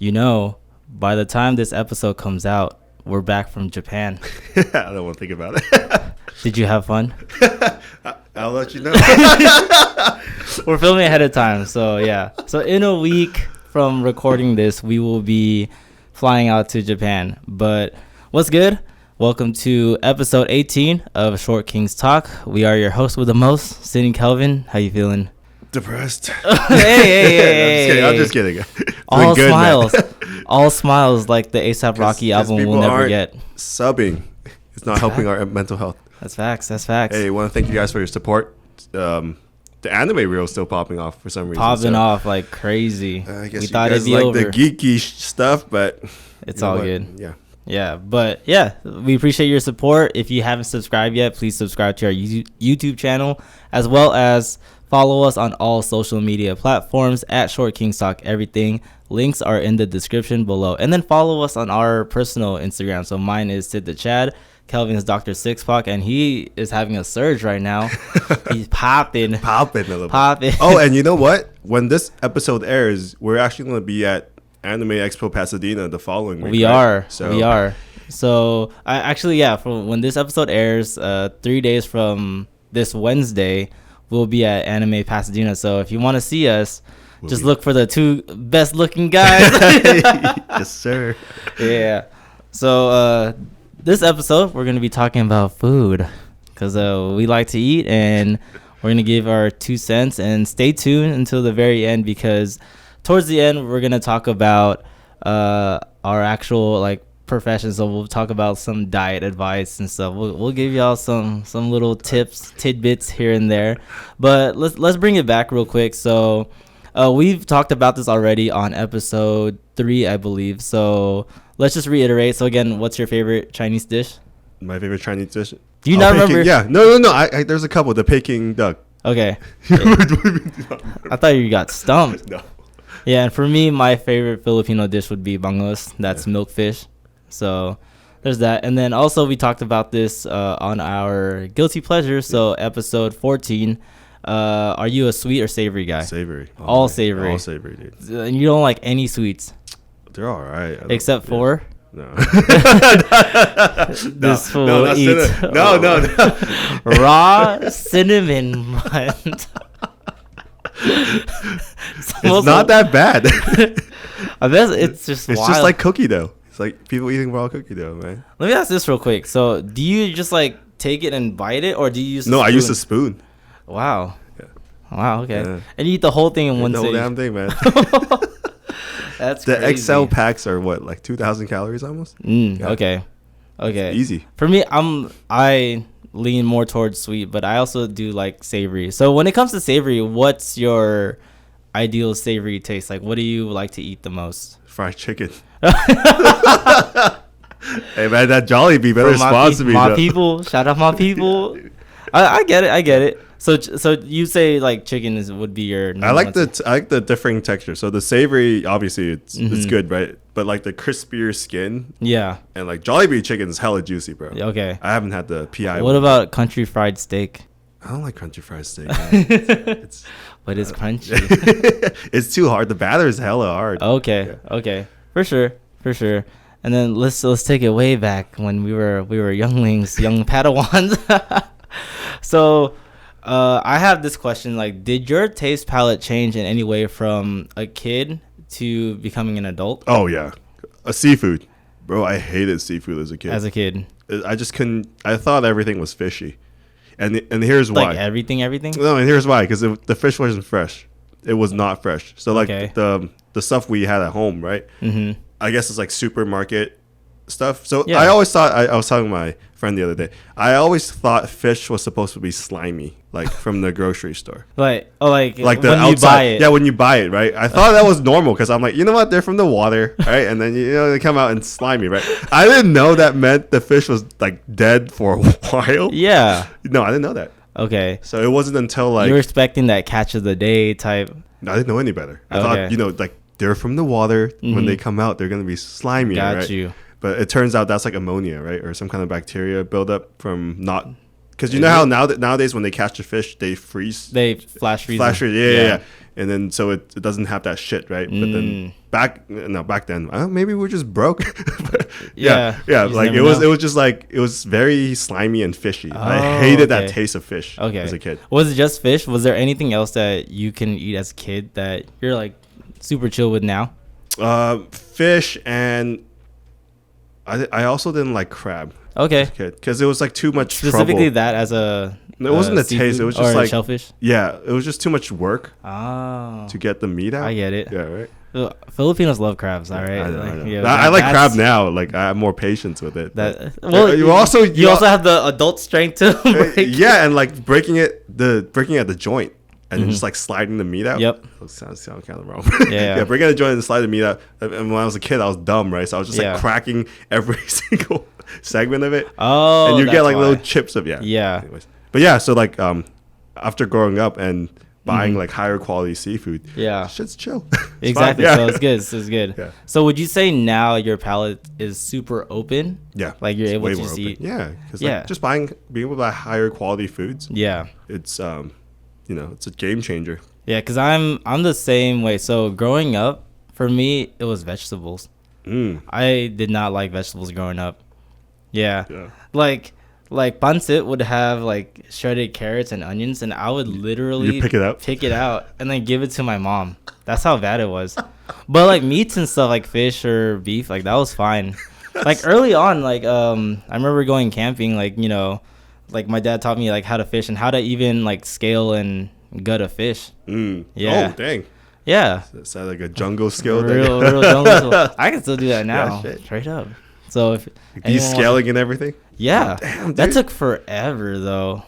by the time this episode comes out, we're back from Japan. I don't want to think about it. Did you have fun? I'll let you know. We're filming ahead of time, so yeah. So in a week from recording this, we will be flying out to Japan. But what's good? Welcome to episode 18 of Short Kings Talk. We are your hosts with the most, Sid and Kelvin. How you feeling? Depressed. Hey. I'm just kidding. All good, smiles. All smiles like the ASAP Rocky album we'll never get. Subbing. It's not helping our mental health. That's facts. Hey, I want to thank you guys for your support. The anime reel is still popping off for some reason. Popping off like crazy. I guess we you thought guys it'd be like over. the geeky stuff, but it's all good. Yeah. Yeah, but yeah, we appreciate your support. If you haven't subscribed yet, please subscribe to our YouTube channel, as well as follow us on all social media platforms at Short Kings Talk Everything. Links are in the description below. And then follow us on our personal Instagram. So mine is Sid the Chad, Kelvin's Dr. Sixpack, and he is having a surge right now. He's popping. Popping a little bit. Oh, and you know what? When this episode airs, we're actually going to be at Anime Expo Pasadena the following week. We are. So for when this episode airs, 3 days from this Wednesday, we'll be at Anime Pasadena. So if you want to see us, just look for the two best looking guys. Yes, sir. Yeah. So this episode, we're going to be talking about food because we like to eat, and we're going to give our 2 cents, and stay tuned until the very end, because towards the end, we're going to talk about our actual profession. So we'll talk about some diet advice and stuff. We'll give y'all some little tips, tidbits here and there. But let's bring it back real quick. So we've talked about this already on episode 3, I believe. So let's just reiterate. So again, what's your favorite Chinese dish? My favorite Chinese dish? Do you not remember? Yeah. No. I there's a couple. The Peking duck. Okay. I thought you got stumped. No. Yeah, and for me, my favorite Filipino dish would be bangos. That's milkfish. So there's that. And then also we talked about this on our Guilty Pleasure. So episode 14, are you a sweet or savory guy? Savory. All savory. All savory, dude. And you don't like any sweets? They're all right. Except for? No. This fool eats raw cinnamon bun. It's not that bad. I bet it's just It's wild. just like cookie dough. It's like people eating raw cookie dough, man. Let me ask this real quick. So do you just take it and bite it, or do you use a spoon? I use a spoon. Wow. Yeah. Wow, okay. Yeah. And you eat the whole thing in one The sitting. whole damn thing, man. That's the crazy. XL packs are what, like 2,000 calories almost? Yeah. Okay. It's easy. For me, I lean more towards sweet, but I also do like savory. So when it comes to savory, what's your ideal savory taste? Like, what do you like to eat the most? Fried chicken. Hey man, that Jollibee better sponsor me. My people, shout out my people. I get it. So you say chicken would be your. I like the differing texture. So the savory, obviously it's good, right? But the crispier skin. Yeah. And Jollibee chicken is hella juicy, bro. Okay. I haven't had the PI. What about country fried steak? I don't like country fried steak. But it's crunchy. It's too hard. The batter is hella hard. Okay. Yeah. Okay. For sure. And then let's take it way back when we were younglings, young Padawans. So, I have this question: did your taste palette change in any way from a kid to becoming an adult? Oh yeah, seafood, bro. I hated seafood as a kid. I just couldn't. I thought everything was fishy, and here's why. Everything. No, and here's why. Because the fish wasn't fresh. It was not fresh. So the stuff we had at home, right? Mm-hmm. I guess it's supermarket stuff. So yeah. I always thought, I was talking to my friend the other day, I always thought fish was supposed to be slimy, from the grocery store. Like the when outside, you buy it. Yeah, when you buy it, right? I thought that was normal because I'm you know what? They're from the water, right? And then they come out and slimy, right? I didn't know that meant the fish was dead for a while. Yeah. No, I didn't know that. Okay. So it wasn't until you were expecting that catch of the day type. No, I didn't know any better. I thought they're from the water. Mm-hmm. When they come out, they're gonna be slimy. Got you. But it turns out that's ammonia, right? Or some kind of bacteria buildup from not... Because you know how nowadays when they catch a fish, they freeze? They flash freeze. Yeah. and then so it doesn't have that shit, right? But then back then, maybe we're just broke. yeah. Like it was just like it was very slimy and fishy. I hated that taste of fish as a kid. Was it just fish? Was there anything else that you can eat as a kid that you're like super chill with now? Fish, and I also didn't like crab. Okay. Because it was like too much Specifically trouble. that as a it wasn't the taste. It was just like shellfish. Yeah, it was just too much work. Oh. To get the meat out. I get it. Yeah, right. Filipinos love crabs. All right. I know. Yeah, I like crab now. Like I have more patience with it. You also have the adult strength to break. Yeah, and like breaking at the joint. And then just like sliding the meat out. Yep. Sounds kind of wrong. Yeah. Breaking the joint and sliding the meat out. And when I was a kid, I was dumb, right? So I was just like cracking every single segment of it. Oh. And you get like little chips of Yeah. Anyways. But yeah, so like after growing up and buying like higher quality seafood, shit's chill. Exactly. So it's good. It's good. Yeah. So would you say now your palate is super open? Yeah. Like you're able to see. Yeah. Because just being able to buy higher quality foods. Yeah. It's it's a game changer. Yeah, because I'm the same way. So growing up, for me, it was vegetables. I did not like vegetables growing up. Yeah. Like pancit would have like shredded carrots and onions, and I would literally pick it out and then give it to my mom. That's how bad it was. But like meats and stuff like fish or beef, like that was fine. Like early on, like I remember going camping, like like my dad taught me like how to fish and how to even like scale and gut a fish. Yeah. Oh dang. Yeah. Is that like a jungle skill? Real jungle skill. I can still do that now. Straight up. So if you scaling and everything. Yeah. Oh, damn, that took forever though.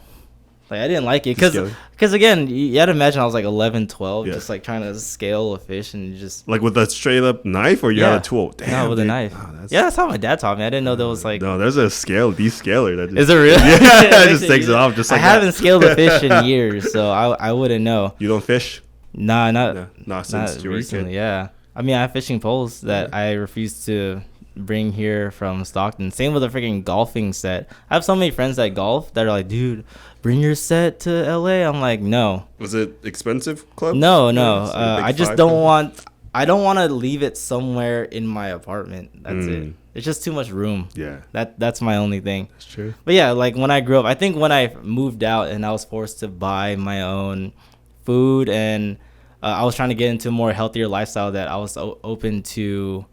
Like I didn't like it because again you had to imagine I was like 11, 12, just like trying to scale a fish and just like with a straight up knife, or you had a tool. Damn, no, with a knife. That's how my dad taught me. I didn't know there was like there's a descaler that just, is it real? Yeah, it just takes it off just like I haven't scaled a fish in years, so I wouldn't know. You don't fish? Nah, not since you were recently. a kid. Yeah, I mean I have fishing poles that I refuse to bring here from Stockton. Same with a freaking golfing set. I have so many friends that golf that are like, dude, bring your set to LA. I'm like, no. Was it expensive club? No. I just don't want. I don't want to leave it somewhere in my apartment. That's it. It's just too much room. Yeah. That's my only thing. That's true. But yeah, like when I grew up, I think when I moved out and I was forced to buy my own food and I was trying to get into a more healthier lifestyle, that I was open to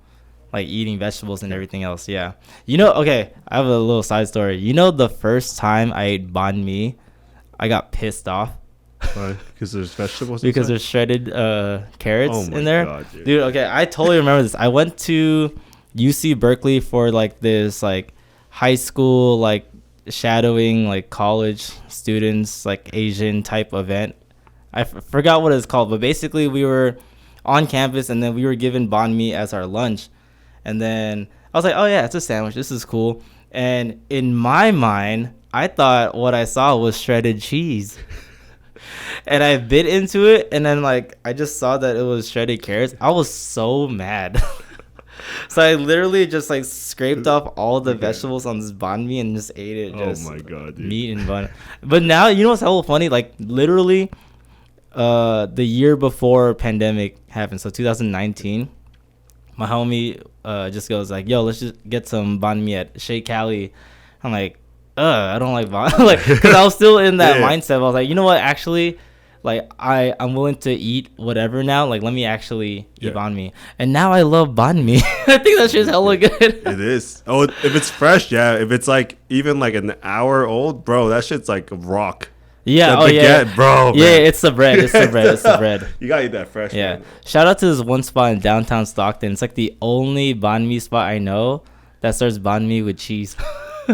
like eating vegetables and everything else. Yeah. Okay, I have a little side story. The first time I ate banh mi, I got pissed off. Why? Because there's vegetables because there's shredded carrots in there. God, dude, okay, I totally remember this. I went to UC Berkeley for like this like high school like shadowing like college students like Asian type event. I forgot what it's called, but basically we were on campus and then we were given banh mi as our lunch. And then I was like, oh, yeah, it's a sandwich. This is cool. And in my mind, I thought what I saw was shredded cheese. And I bit into it. And then, like, I just saw that it was shredded carrots. I was so mad. So I literally just, like, scraped off all the vegetables on this banh mi and just ate it. Just my God, dude. Meat and bun. But now, you know what's so funny? Like, literally the year before pandemic happened, so 2019, my homie just goes like, yo, let's just get some banh mi at Shea Cali. I'm like, I don't like banh. Like, because I was still in that mindset. I was like, you know what? Actually, like, I'm willing to eat whatever now. Like, let me actually eat banh mi. And now I love banh mi. I think that shit's hella good. It is. Oh, if it's fresh, yeah. If it's like even like an hour old, bro, that shit's like a rock. Yeah, bro. Yeah, man. It's the bread. It's the bread. You gotta eat that fresh. Yeah. Man. Shout out to this one spot in downtown Stockton. It's like the only banh mi spot I know that serves banh mi with cheese.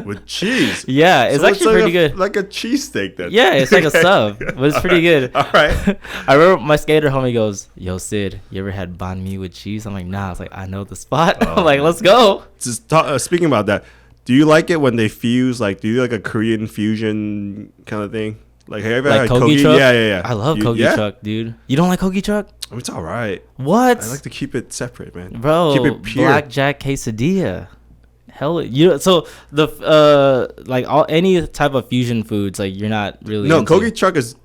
With cheese? Yeah, it's actually pretty good. Like a cheesesteak then. Yeah, it's like a sub, but it's pretty good. All right. I remember my skater homie goes, yo, Sid, you ever had banh mi with cheese? I'm like, nah. I was like, I know the spot. I'm like, let's go. Just speaking about that, do you like it when they fuse, like, do you like a Korean fusion kind of thing? Like, have you ever had Kogi truck? Yeah. I love Kogi truck, dude. You don't like Kogi truck? Oh, it's all right. What? I like to keep it separate, man. Bro, keep it pure. Blackjack quesadilla. Hell, so the like any type of fusion foods, like you're not really no into. Kogi truck is,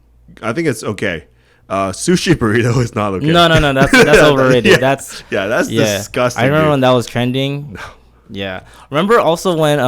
I think it's okay. Sushi burrito is not okay. No, that's overrated. That's disgusting. I remember dude. when that was trending. No. Yeah. Remember also when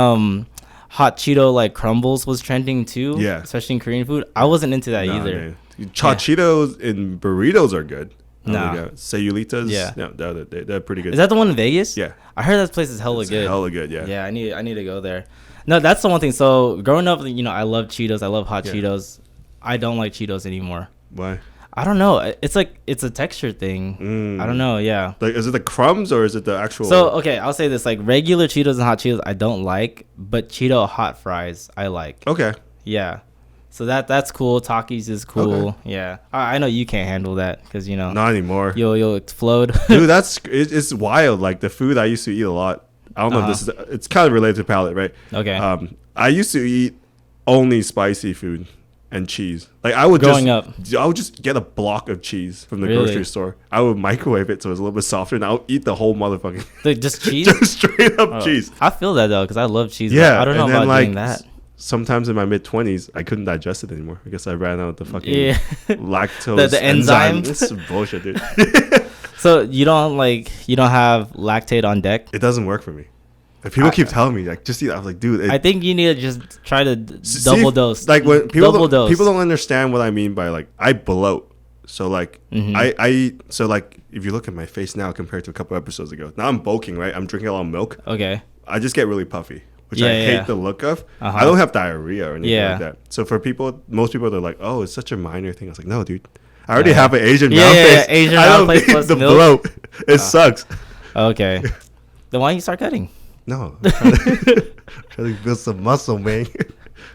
hot Cheeto like crumbles was trending too? Yeah. Especially in Korean food. I wasn't into that either. Cheetos in burritos are good. No. Sayulitas. Yeah. No, they're pretty good. Is that the one in Vegas? Yeah. I heard that place is hella good. Hella good, yeah. Yeah, I need to go there. No, that's the one thing. So growing up, I love Cheetos. I love hot Cheetos. I don't like Cheetos anymore. Why? I don't know. It's like it's a texture thing. I don't know. Yeah. Like, is it the crumbs or is it the actual? So okay, I'll say this: like regular Cheetos and hot Cheetos, I don't like, but Cheeto hot fries, I like. Okay. Yeah. So that's cool. Takis is cool. Okay. Yeah. I know you can't handle that because not anymore. You'll explode. Dude, it's wild. Like the food I used to eat a lot. I don't know if it's kind of related to palate, right? Okay. I used to eat only spicy food and cheese. Like I would I would just get a block of cheese from the grocery store. I would microwave it so it's a little bit softer, and I'll eat the whole motherfucking. Just cheese. Just straight up cheese. I feel that though because I love cheese. Yeah, I don't know about doing that. Sometimes in my mid-20s, I couldn't digest it anymore. I guess I ran out of the fucking lactose the enzyme. This is bullshit, dude. So you don't have lactate on deck? It doesn't work for me. If people keep telling me like just eat, I was like, dude. I think you need to just try to double dose. Like when people don't understand what I mean by like I bloat. So like I eat. So like if you look at my face now compared to a couple episodes ago, now I'm bulking, right? I'm drinking a lot of milk. Okay. I just get really puffy, which I hate the look of. I don't have diarrhea or anything like that. So for most people, they're like, oh, it's such a minor thing. I was like, no, dude. I already have an Asian mouth face. Asian mouth face plus the milk. bloat. It sucks. Okay. Then why don't you start cutting? No. I'm trying to build some muscle, man.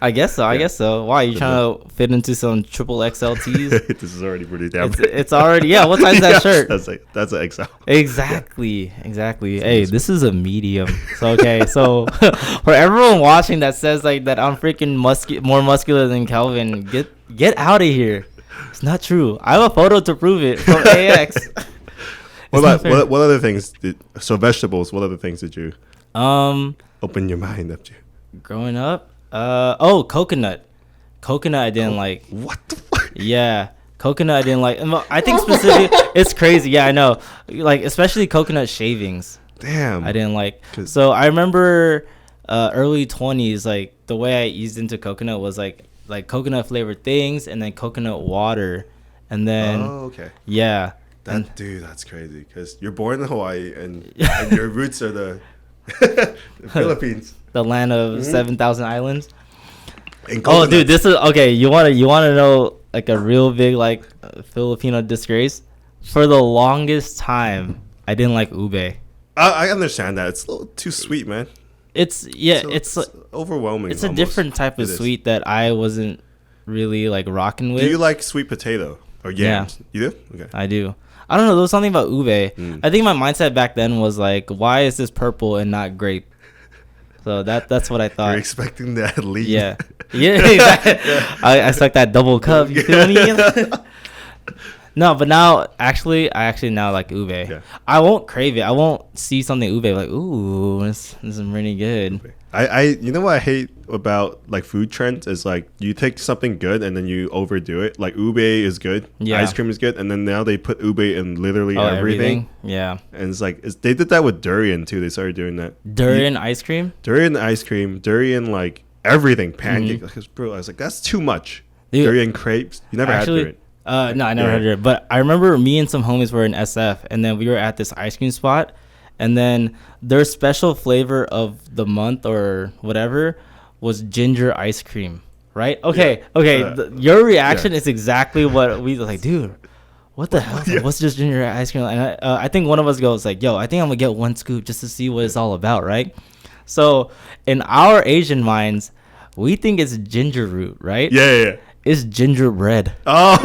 I guess so. Why? You trying to fit into some triple XL tees? This is already pretty damn big. It's already, what size is that shirt? That's an XL. Exactly. Hey, this is a medium. So for everyone watching that says like that I'm freaking more muscular than Kelvin, get out of here. It's not true. I have a photo to prove it from AX. What other things vegetables, what other things did you open your mind up to? Growing up? Coconut. Coconut I didn't like. What the fuck? Yeah. Coconut I didn't like. I think specifically it's crazy. Yeah, I know. Like especially coconut shavings. Damn. I didn't like. So I remember early 20s, like the way I eased into coconut was like coconut flavored things and then coconut water. And then okay. Yeah. Dude, that's crazy because you're born in Hawaii and your roots are the Philippines, the land of 7,000 islands. Dude, this is okay. You want to know like a real big like Filipino disgrace? For the longest time, I didn't like ube. I understand that. It's a little too sweet, man. It's overwhelming. It's a different type of sweet that I wasn't really like rocking with. Do you like sweet potato or yams? Yeah. You do? Okay. I do. I don't know. There was something about ube. I think my mindset back then was like, why is this purple and not grape? So that's what I thought. You're expecting that lead. Yeah. Exactly. I expect that double cup. You feel me? No, but now I actually now like ube. Yeah. I won't crave it. I won't see something ube like, ooh, this is really good. You know what I hate about like food trends is like you take something good and then you overdo it. Like ube is good, ice cream is good, and then now they put ube in literally everything. Yeah, and it's like they did that with durian too. They started doing that. Durian ice cream, durian like everything, pancake. Bro, I was like, that's too much. Dude, durian crepes. You never had durian. No, I never had it. But I remember me and some homies were in SF, and then we were at this ice cream spot, and then their special flavor of the month or whatever was ginger ice cream, right? Okay. Your reaction is exactly what we like, dude. What the hell? Like, what's just ginger ice cream? And I think one of us goes like, yo, I think I'm gonna get one scoop just to see what it's all about, right? So in our Asian minds, we think it's ginger root, right? Yeah. It's gingerbread. Oh.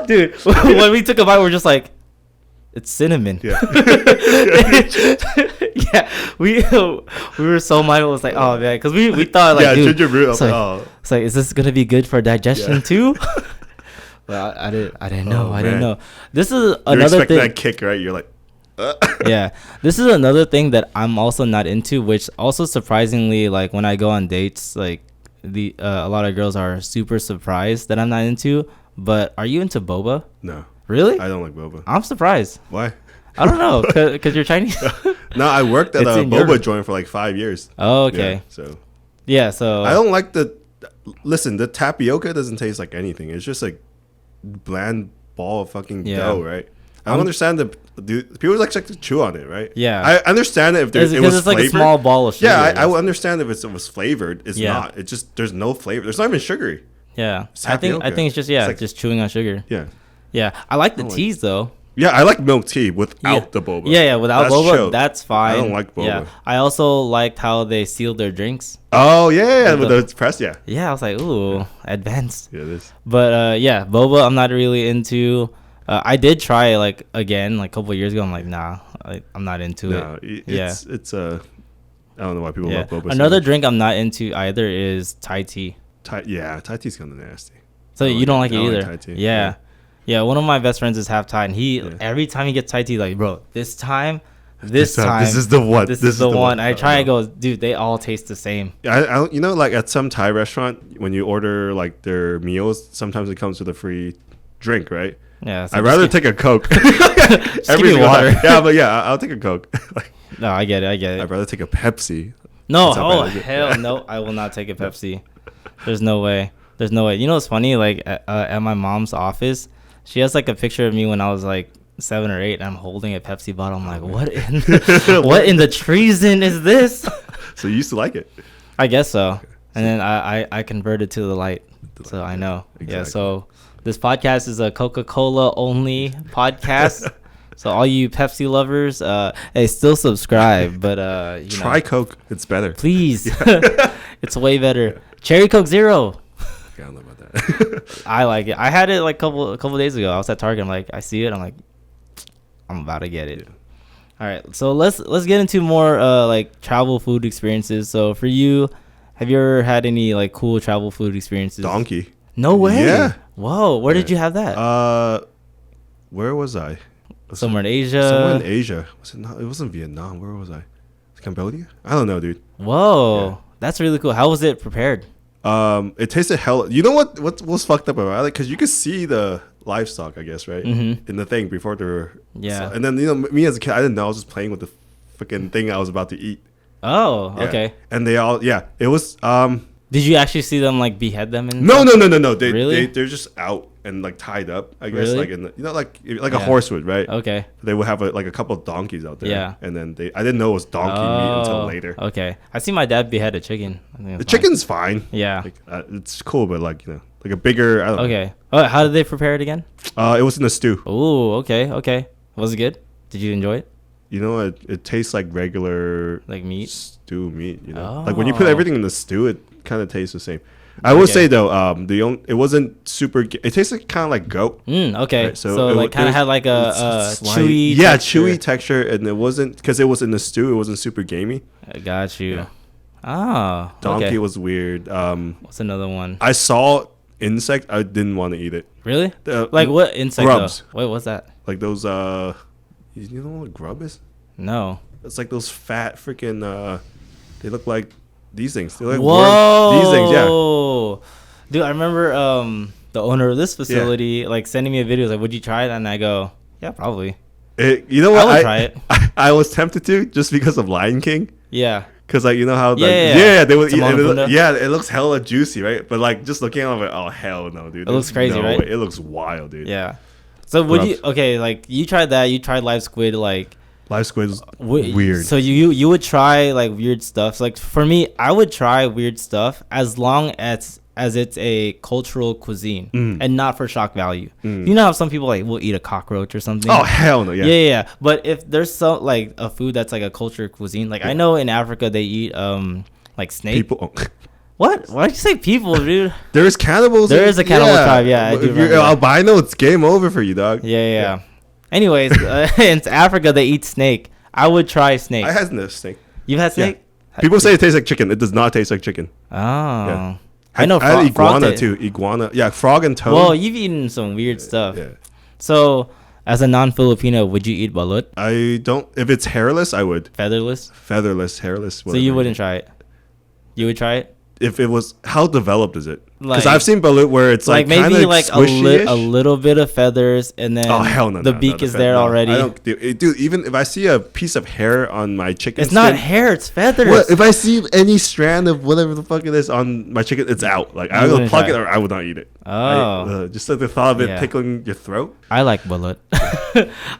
Dude, when we took a bite, we're just like, it's cinnamon. Yeah. Yeah. We were so mindful. It's like, oh man, because we thought like, dude, ginger root. It's like, is this gonna be good for digestion too? Well, I didn't know. I didn't know. This is another thing. That kick, right? You're like. Yeah, this is another thing that I'm also not into, which also surprisingly, like when I go on dates, like a lot of girls are super surprised that I'm not into. But are you into boba? No. Really? I don't like boba. I'm surprised. Why? I don't know, because you're Chinese. No, I worked at a boba joint for like 5 years. Oh, okay. So I don't like the tapioca doesn't taste like anything. It's just like bland ball of fucking dough, right? I don't understand people like to chew on it, right? Yeah. I understand it if it was it's flavored. Like a small ball of sugar. Yeah, I would understand if it was flavored. It's not. It just there's no flavor. There's not even sugary. Yeah. I think it's just just chewing on sugar. Yeah. Yeah. I like the teas though. Yeah, I like milk tea without the boba. Yeah, without boba, that's fine. I don't like boba. Yeah. I also liked how they sealed their drinks. Oh, yeah, with the press, yeah. Yeah, I was like, ooh, advanced. Yeah, it is. But, boba I'm not really into. I did try it, like, again, like, a couple of years ago. I'm like, nah, I'm not into it. It's I don't know why people love boba. Another drink I'm not into either is Thai tea. Thai tea's kind of nasty. So you don't like it either? Like Thai tea. Yeah, one of my best friends is half Thai, and every time he gets Thai tea, like, bro, this time, this is the one. This is the one. I try and go, dude, they all taste the same. I like at some Thai restaurant, when you order like their meals, sometimes it comes with a free drink, right? Yeah. I'd rather take a Coke. Just give me water. I'll take a Coke. No, I get it. I'd rather take a Pepsi. No, hell no, I will not take a Pepsi. There's no way. You know what's funny? Like at my mom's office, she has like a picture of me when I was like 7 or 8, and I'm holding a Pepsi bottle. I'm like, what in the treason is this? So you used to like it? I guess so. Okay. And then I converted to the light. So I know. Exactly. Yeah. So this podcast is a Coca-Cola only podcast. So all you Pepsi lovers, hey, still subscribe, but try Coke. It's better. Please. It's way better. Cherry Coke Zero. I don't know about that. I like it. I had it like a couple days ago. I was at Target. I'm like, I see it. I'm like, I'm about to get it. Yeah. All right. So let's get into more like travel food experiences. So for you, have you ever had any like cool travel food experiences? Donkey. No way. Yeah. Whoa. Where did you have that? Where was I? Somewhere in Asia. Was it not? It wasn't Vietnam. Where was I? Cambodia? I don't know, dude. Whoa. Yeah. That's really cool. How was it prepared? It tasted hell. You know what was fucked up about it? Because you could see the livestock, I guess, right? Mm-hmm. In the thing before they were. Yeah. So, and then me as a kid, I didn't know. I was just playing with the freaking thing I was about to eat. Oh, yeah. Okay. And they all, it was. Did you actually see them like behead them? No. Really? They're just out and like tied up. I guess really? Like in the, like a horse would, right? Okay. They would have like a couple of donkeys out there. Yeah. And then I didn't know it was donkey meat until later. Okay. I see my dad behead a chicken. The chicken's fine. Yeah. Like, it's cool, but like like a bigger. I don't know. Okay. Oh, how did they prepare it again? It was in a stew. Oh, okay. Was it good? Did you enjoy it? You know, it tastes like regular like meat, stew meat. You know, like when you put everything in the stew, it kind of tastes the same. I will say though, it wasn't super. It tasted kind of like goat. Okay, right? So like kind of had like a chewy, chewy texture, and it wasn't because it was in the stew. It wasn't super gamey. I got you. Yeah. Oh, donkey was weird. What's another one? I saw insect. I didn't want to eat it. Really? Like what insect? Grubs. Wait, what's that? Like those. You know what a grub is? No. It's like those fat freaking. They look like these things. They're like worms. These things, yeah. Dude, I remember the owner of this facility like sending me a video like, "Would you try it?" And I go, "Yeah, probably." You know what? I would try it. I was tempted to just because of Lion King. Yeah. Because like you know how they would eat it. Yeah, it looks hella juicy, right? But like just looking at it, I'm like, oh hell no, dude. It looks crazy, right? It looks wild, dude. Yeah. So would you like you tried that? You tried live squid, like live squid is weird. So you would try like weird stuff. So, like for me, I would try weird stuff as long as it's a cultural cuisine and not for shock value. You know how some people like will eat a cockroach or something? Oh hell no, yeah. Yeah. But if there's some like a food that's like a culture cuisine, like I know in Africa they eat like snake. People. What? Why'd you say people, dude? There is cannibals. There is a cannibal tribe, yeah. If you're albino, it's game over for you, dog. Yeah. Anyways, in Africa, they eat snake. I would try snake. I had no snake. You've had snake? Yeah. People say it tastes like chicken. It does not taste like chicken. Oh. Yeah. I know I had iguana, too. Iguana. Yeah, frog and toad. Well, you've eaten some weird stuff. Yeah. So, as a non-Filipino, would you eat balut? I don't. If it's hairless, I would. Featherless? Featherless, hairless. So you wouldn't try it? You would try it? if it was, how developed is it? Because I've seen balut where it's like maybe like a little bit of feathers, and then the beak is there already. I don't, dude. Even if I see a piece of hair on my chicken, it's not hair, it's feathers. What, if I see any strand of whatever the fuck it is on my chicken, it's out. Like I will pluck it, or I would not eat it. Oh, just like the thought of it tickling your throat. I like balut.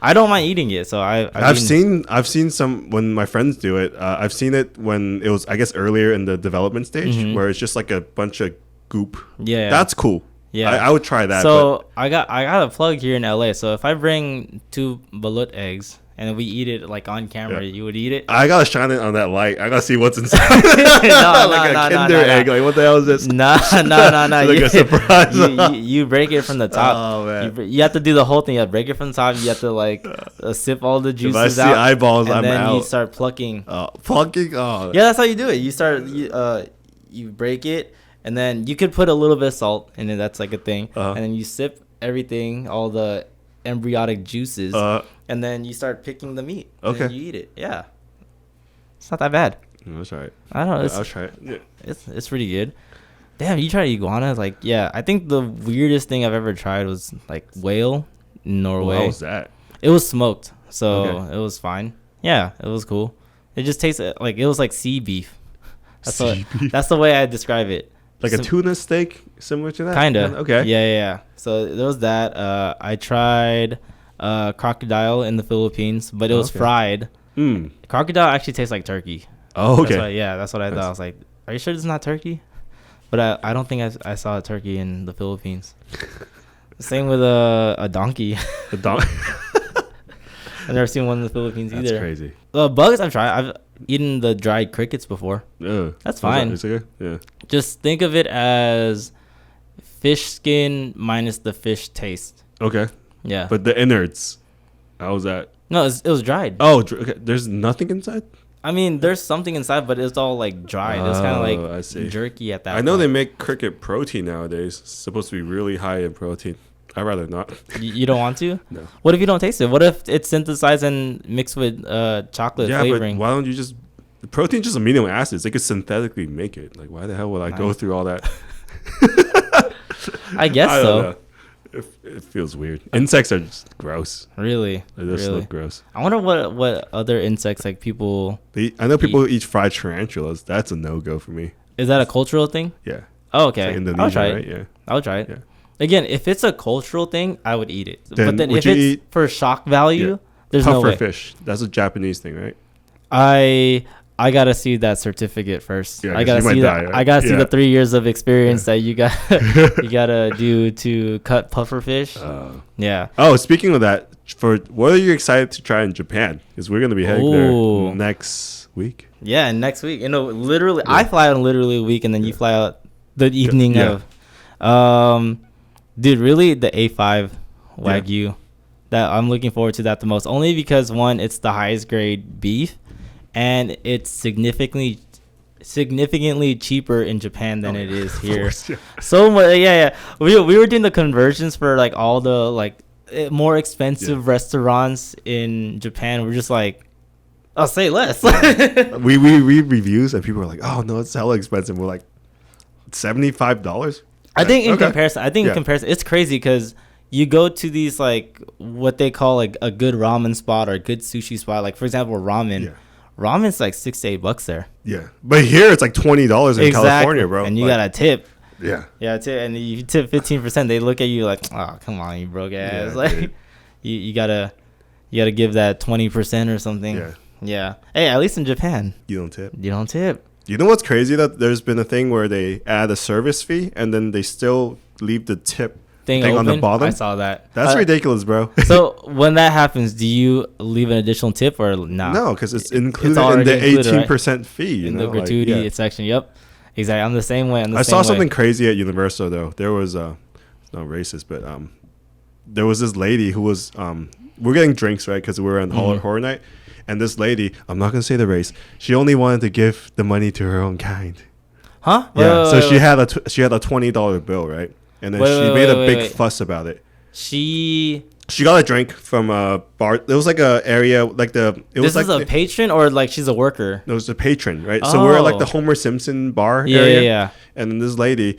I don't mind eating it, so I've seen some when my friends do it. I've seen it when it was, I guess, earlier in the development stage, where it's just like a bunch of goop. Yeah, that's cool. Yeah, I would try that. So I got a plug here in LA. So if I bring 2 balut eggs and we eat it like on camera, you would eat it. I gotta shine it on that light. I gotta see what's inside. Like a Kinder egg. Like what the hell is this? No. Like a surprise. You break it from the top. Oh man, you have to do the whole thing. You have to break it from the top. You have to like sip all the juices out. If I see eyeballs, I'm out. And then you start plucking. Plucking. Oh yeah, that's how you do it. You start you break it. And then you could put a little bit of salt in it. That's like a thing. And then you sip everything, all the embryonic juices. And then you start picking the meat. Okay. And you eat it. Yeah. It's not that bad. That's right. I don't know. I'll try it. Yeah. It's pretty good. Damn, you tried iguana? Like, yeah. I think the weirdest thing I've ever tried was like whale in Norway. How was that? It was smoked. So it was fine. Yeah, it was cool. It just tasted like, it was like sea beef. That's the way I describe it. Like a tuna steak, similar to that? Kinda. Okay. Yeah. So there was that. I tried crocodile in the Philippines, but it was fried. Crocodile actually tastes like turkey. Oh, okay. That's what I thought. I was like, are you sure it's not turkey? But I don't think I saw a turkey in the Philippines. Same with a donkey. A donkey? I've never seen one in the Philippines either. That's crazy. Bugs I've tried. I've eaten the dried crickets before. That's fine. Is it good? Yeah. Just think of it as fish skin minus the fish taste. Okay. Yeah. But the innards, how was that? No, it was dried. Oh, okay. There's nothing inside? I mean, there's something inside, but it's all like dried. It's kind of like jerky at that point. I know they make cricket protein nowadays. It's supposed to be really high in protein. I'd rather not. You don't want to? No. What if you don't taste it? What if it's synthesized and mixed with chocolate flavoring? But why don't you just... Protein just amino acids. They could synthetically make it. Like, why the hell would I go through all that? I guess so. It feels weird. Insects are just gross. Really? They just look gross. I wonder what other insects like people... I know people eat fried tarantulas. That's a no-go for me. Is that a cultural thing? Yeah. Oh, okay. Like Indonesia, I'll try it. Right? Yeah. I'll try it. Yeah. Again, if it's a cultural thing, I would eat it. But then if it's for shock value, there's no way. Puffer fish. That's a Japanese thing, right? I gotta see that certificate first. Yeah, I gotta see that. Right? I gotta see the 3 years of experience that you gotta do to cut puffer fish. Yeah. Oh, speaking of that, what are you excited to try in Japan? Because we're gonna be heading there next week. Yeah, next week. You know, literally, I fly out literally a week, and then you fly out the evening of. Dude, really, the A5 Wagyu, that I'm looking forward to that the most. Only because, one, it's the highest grade beef, and it's significantly cheaper in Japan than it is here. Course, So much, We were doing the conversions for like all the like more expensive restaurants in Japan. We're just like, I'll say less. we read reviews and people are like, oh no, it's hella expensive. We're like, $75. I think in comparison, it's crazy because you go to these like what they call like a good ramen spot or a good sushi spot. Like for example, ramen. Yeah. Ramen's like $6 to $8 there. Yeah, but here it's like $20 in California, bro. And you gotta tip. Yeah. Yeah, and you tip 15%. They look at you like, oh, come on, you broke ass. Like you gotta give that 20% or something. Yeah. Hey, at least in Japan, you don't tip. You know what's crazy? That there's been a thing where they add a service fee and then they still leave the tip thing on the bottom. I saw that. That's ridiculous, bro. So when that happens, do you leave an additional tip or not? No, because it's included in the 18% fee. In the gratuity section. Yep. Exactly. I'm the same way. I saw something crazy at Universal though. There was it's not racist, but there was this lady who was we're getting drinks, right? Because we were on horror night. And this lady, I'm not going to say the race, she only wanted to give the money to her own kind. Huh? So she had a $20 bill, right? And then she made a big fuss about it. She She got a drink from a bar. It was like a area like the. It was this is like a patron or like she's a worker. It was a patron, right? So we're at like the Homer Simpson bar area. Yeah. And then this lady,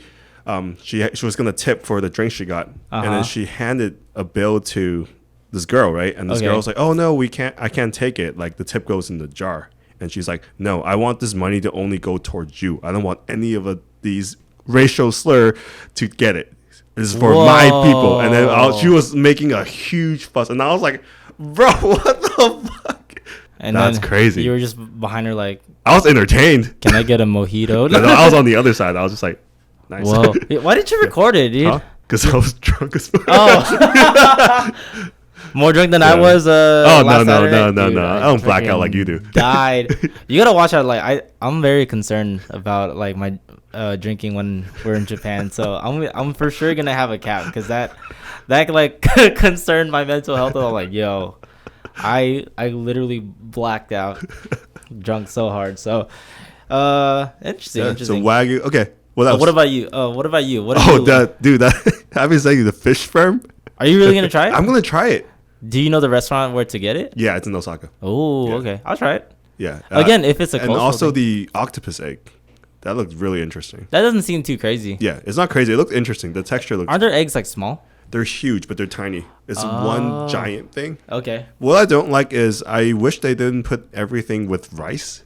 she was gonna tip for the drink she got, and then she handed a bill to this girl, right? And this girl was like, "Oh no, I can't take it. Like the tip goes in the jar." And she's like, "No, I want this money to only go towards you. I don't want any of these racial slur to get it. This is for my people." And then she was making a huge fuss, and I was like, "Bro, what the fuck?" And that's crazy. You were just behind her, like, I was entertained. Can I get a mojito? No, I was on the other side. I was just like, nice. Whoa. Why didn't you record it, dude? Because I was drunk as fuck. Oh. More drunk than I was. No. I don't black out like you do. Died. You gotta watch out. Like I'm very concerned about like my drinking when we're in Japan. So I'm for sure gonna have a cap because that like concerned my mental health. I'm like, yo, I literally blacked out, drunk so hard. So interesting. So Wagyu. Okay. What about you? Dude, I've been saying the fish firm. Are you really gonna try it? I'm gonna try it. Do you know the restaurant where to get it? Yeah, it's in Osaka. Oh, okay. I'll try it. Yeah. Again, if it's a and also the octopus egg, that looks really interesting. That doesn't seem too crazy. Yeah, it's not crazy. It looks interesting. The texture looks. Aren't their eggs like small? They're huge, but they're tiny. It's one giant thing. Okay. What I don't like is I wish they didn't put everything with rice.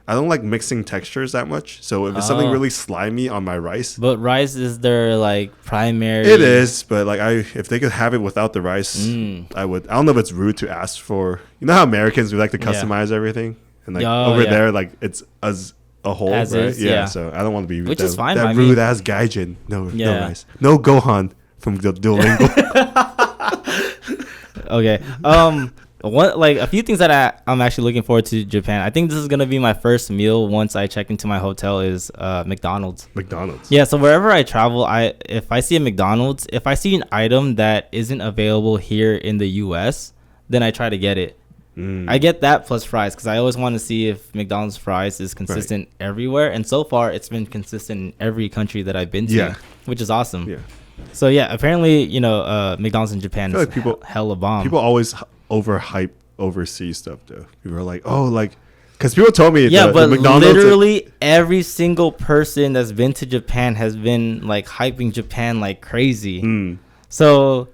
I don't like mixing textures that much. So if it's something really slimy on my rice. But rice is their like primary. It is, but like if they could have it without the rice, I would. I don't know if it's rude to ask for. You know how Americans, we like to customize everything, and like over there, like it's as a whole, as right? Is, yeah. So I don't want to be which is fine. That rude ass gaijin. No rice. No Gohan from Duolingo. Okay. A few things that I'm actually looking forward to Japan. I think this is gonna be my first meal once I check into my hotel is McDonald's. Yeah, so wherever I travel, if I see a McDonald's, if I see an item that isn't available here in the US, then I try to get it. I get that plus fries because I always want to see if McDonald's fries is consistent everywhere, and so far it's been consistent in every country that I've been to, which is awesome. Yeah. So yeah, apparently McDonald's in Japan is hella bomb. People always overhype overseas stuff though. People are like, oh, like, because people told me but the McDonald's literally every single person that's been to Japan has been like hyping Japan like crazy. So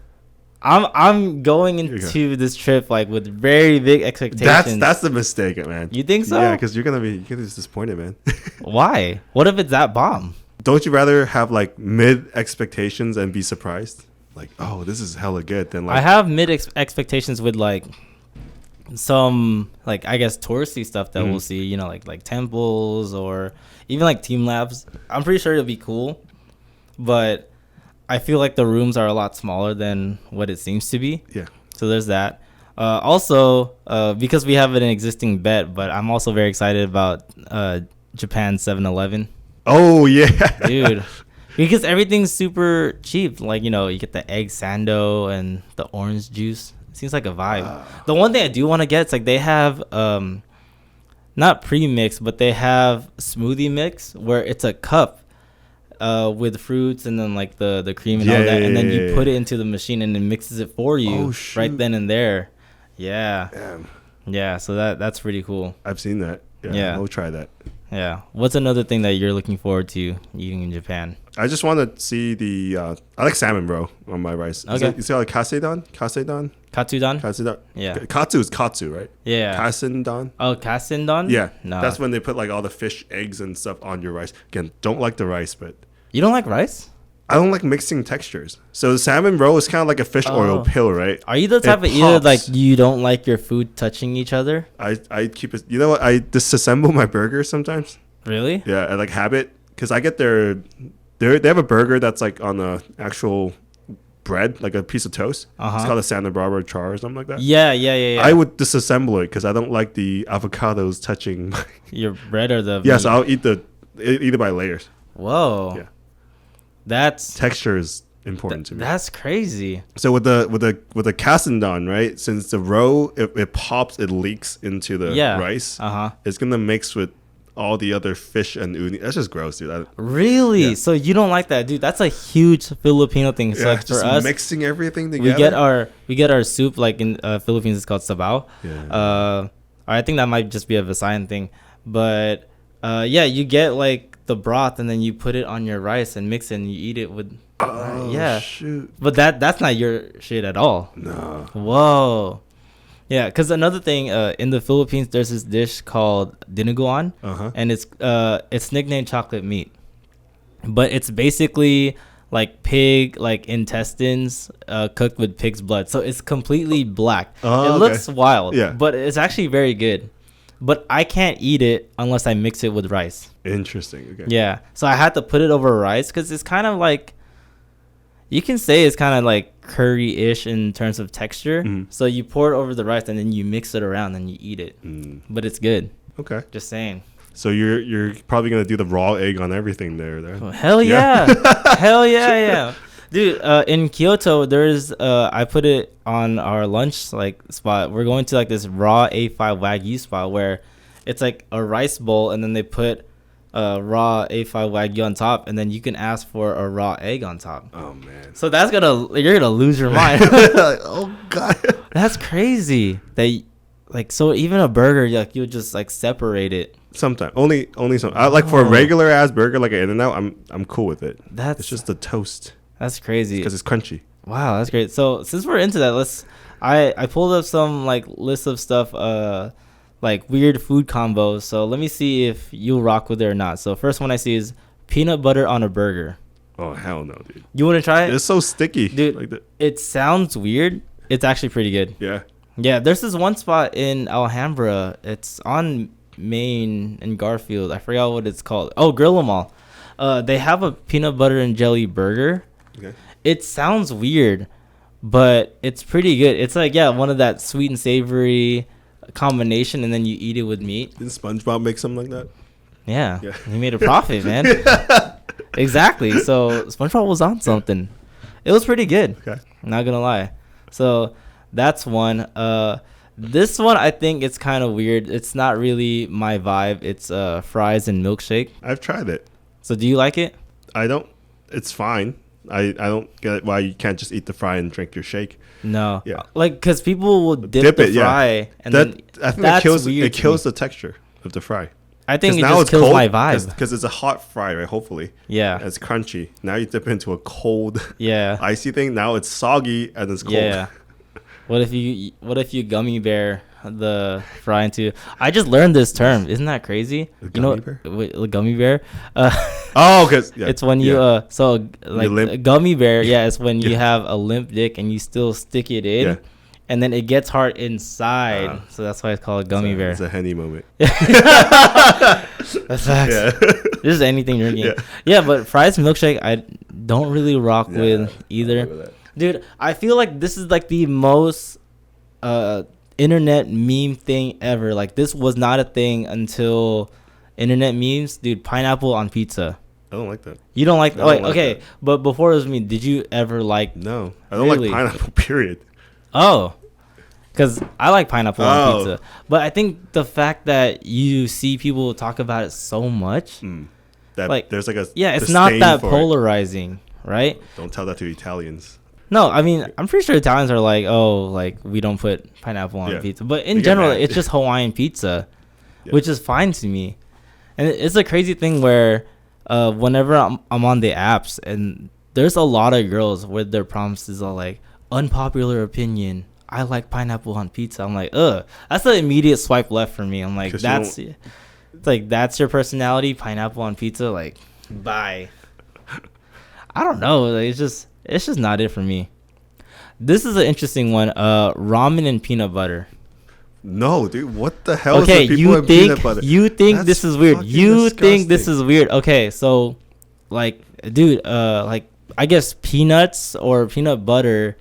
I'm going into this trip like with very big expectations. That's the mistake, man. You think so? Yeah, because you're gonna be disappointed, man. Why? What if it's that bomb? Don't you rather have like mid expectations and be surprised? Like, oh, this is hella good. Then like I have mid expectations with like some like I guess touristy stuff that we'll see. You know, like temples or even like team labs. I'm pretty sure it'll be cool, but I feel like the rooms are a lot smaller than what it seems to be. Yeah. So there's that. Also, because we have an existing bet, but I'm also very excited about Japan 7-Eleven. Oh yeah, dude. Because everything's super cheap. Like, you get the egg sando and the orange juice. It seems like a vibe. The one thing I do want to get is like they have not pre-mix, but they have smoothie mix where it's a cup with fruits and then like the cream and all that. And then you put it into the machine and it mixes it for you right then and there. Yeah. Damn. Yeah, so that's pretty cool. I've seen that. Yeah. We'll try that. Yeah. What's another thing that you're looking forward to eating in Japan? I just want to see the I like salmon, bro, on my rice. Okay. You see like katsudon? Katsudon? Yeah. Katsu is katsu, right? Yeah. Katsudon? Oh, katsudon? Yeah. No. That's when they put like all the fish eggs and stuff on your rice. Again, don't like the rice, but you don't like rice? I don't like mixing textures. So the salmon roll is kind of like a fish oil pill, right? Are you the type of eater like you don't like your food touching each other? I keep it. You know what? I disassemble my burger sometimes. Really? Yeah, I like have it because I get they have a burger that's like on a actual bread, like a piece of toast. It's called a Santa Barbara char or something like that. Yeah. I would disassemble it because I don't like the avocados touching your bread or the meat. So I'll eat it by layers. Whoa. Yeah. That's texture is important to me. That's crazy. So with the katsudon, right? Since the roe it pops, it leaks into the rice. It's gonna mix with all the other fish and uni. That's just gross, dude. Really? Yeah. So you don't like that, dude? That's a huge Filipino thing. So like just for us, mixing everything together. We get our soup like in Philippines. It's called sabaw. Yeah. I think that might just be a Visayan thing, but you get like the broth and then you put it on your rice and mix it and you eat it with. Oh shoot! But that's not your shit at all. No. Whoa. Yeah, because another thing in the Philippines, there's this dish called dinuguan, and it's nicknamed chocolate meat, but it's basically like pig like intestines cooked with pig's blood, so it's completely black. It looks wild, but it's actually very good. But I can't eat it unless I mix it with rice. Interesting. Okay. Yeah, so I had to put it over rice because it's kind of like. You can say it's kind of like curry-ish in terms of texture. So you pour it over the rice and then you mix it around and you eat it. But it's good. Okay. Just saying. So you're probably gonna do the raw egg on everything there. Oh, hell yeah. Hell yeah. Dude, in Kyoto, there's I put it on our lunch like spot. We're going to like this raw A5 Wagyu spot where it's like a rice bowl and then they put raw A5 Wagyu on top, and then you can ask for a raw egg on top. Oh man! So you're gonna lose your mind. Oh god, that's crazy. So even a burger, like you'll just like separate it. Sometimes only some. I like for a regular ass burger like an In-N-Out, I'm cool with it. It's just the toast. That's crazy because it's crunchy. Wow, that's great. So since we're into that, I pulled up some like list of stuff. Like weird food combos. So let me see if you'll rock with it or not. So first one I see is peanut butter on a burger. Oh hell no, dude! You want to try it? It's so sticky, dude. It sounds weird. It's actually pretty good. Yeah. There's this one spot in Alhambra. It's on Main and Garfield. I forgot what it's called. Oh, Grill 'Em All. They have a peanut butter and jelly burger. Okay. It sounds weird, but it's pretty good. It's like one of that sweet and savory combination, and then you eat it with meat. Didn't SpongeBob make something like that? Yeah. He made a profit, man. Exactly. So SpongeBob was on something. It was pretty good. Okay. I'm not gonna lie. So that's one. This one I think it's kind of weird. It's not really my vibe. It's fries and milkshake. I've tried it. So do you like it? I don't. It's fine. I don't get why you can't just eat the fry and drink your shake. No. Yeah. Like, because people will dip the fry. And then I think it kills the texture of the fry. I think it just kills my vibe. Because it's a hot fry, right? Hopefully. Yeah. It's crunchy. Now you dip it into a cold, icy thing. Now it's soggy and it's cold. Yeah. What if you gummy bear the fry into? I just learned this term. Isn't that crazy? Gummy bear? Gummy bear. Because it's when you a gummy bear. Yeah, it's when you have a limp dick and you still stick it in, and then it gets hard inside. So that's why it's called a gummy bear. It's a Henny moment. That's facts. Yeah. This is anything drinking. Yeah, but fries and milkshake, I don't really rock with either. Dude, I feel like this is like the most internet meme thing ever. Like, this was not a thing until internet memes. Dude, pineapple on pizza. I don't like that. You don't like that? Okay, that. But before it was me, did you ever like... No, I don't like pineapple, period. Oh, because I like pineapple on pizza. But I think the fact that you see people talk about it so much... that like, there's like a... Yeah, it's not that polarizing, right? Don't tell that to Italians. No, I mean, I'm pretty sure Italians are like, we don't put pineapple on pizza. But in general, it's just Hawaiian pizza, which is fine to me. And it's a crazy thing where whenever I'm on the apps, and there's a lot of girls where their promises are like, unpopular opinion, I like pineapple on pizza. I'm like, that's the immediate swipe left for me. I'm like, that's your personality, pineapple on pizza. Like, bye. I don't know. Like, it's just not it for me. This is an interesting one. Ramen and peanut butter. No, dude. What the hell is the people in peanut butter? You think this is weird. You think this is weird. Okay, so, like, dude, like, I guess peanuts or peanut butter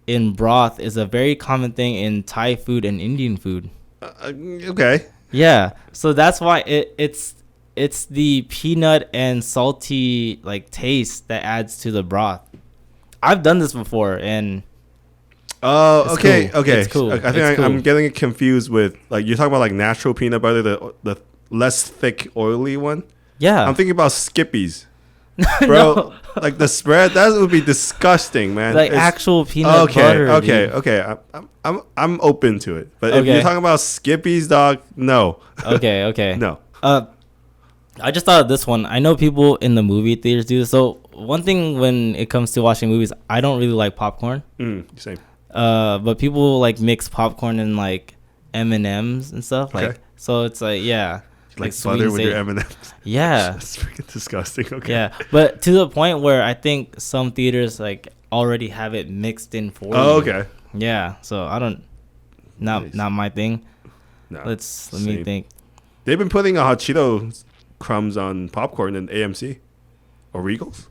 in broth is a very common thing in Thai food and Indian food. Okay. Yeah. So that's why it's the peanut and salty, like, taste that adds to the broth. I've done this before, and okay, cool. okay. It's cool. I think I'm getting it confused with, like, you're talking about like natural peanut butter, the less thick, oily one. Yeah. I'm thinking about Skippies. Bro, like the spread, that would be disgusting, man. Like actual peanut butter. Okay. I'm open to it. But if you're talking about Skippies, dog, no. Okay. No. I just thought of this one. I know people in the movie theaters do this. So one thing when it comes to watching movies, I don't really like popcorn. Same. But people like mix popcorn and like M&Ms and stuff. Like so it's like like butter with your M&Ms. Yeah. That's freaking disgusting. Okay. Yeah, but to the point where I think some theaters like already have it mixed in for you. Oh, okay. Yeah, so I don't. Not my thing. No. Let me think. They've been putting a hot Cheeto crumbs on popcorn in AMC or Regals.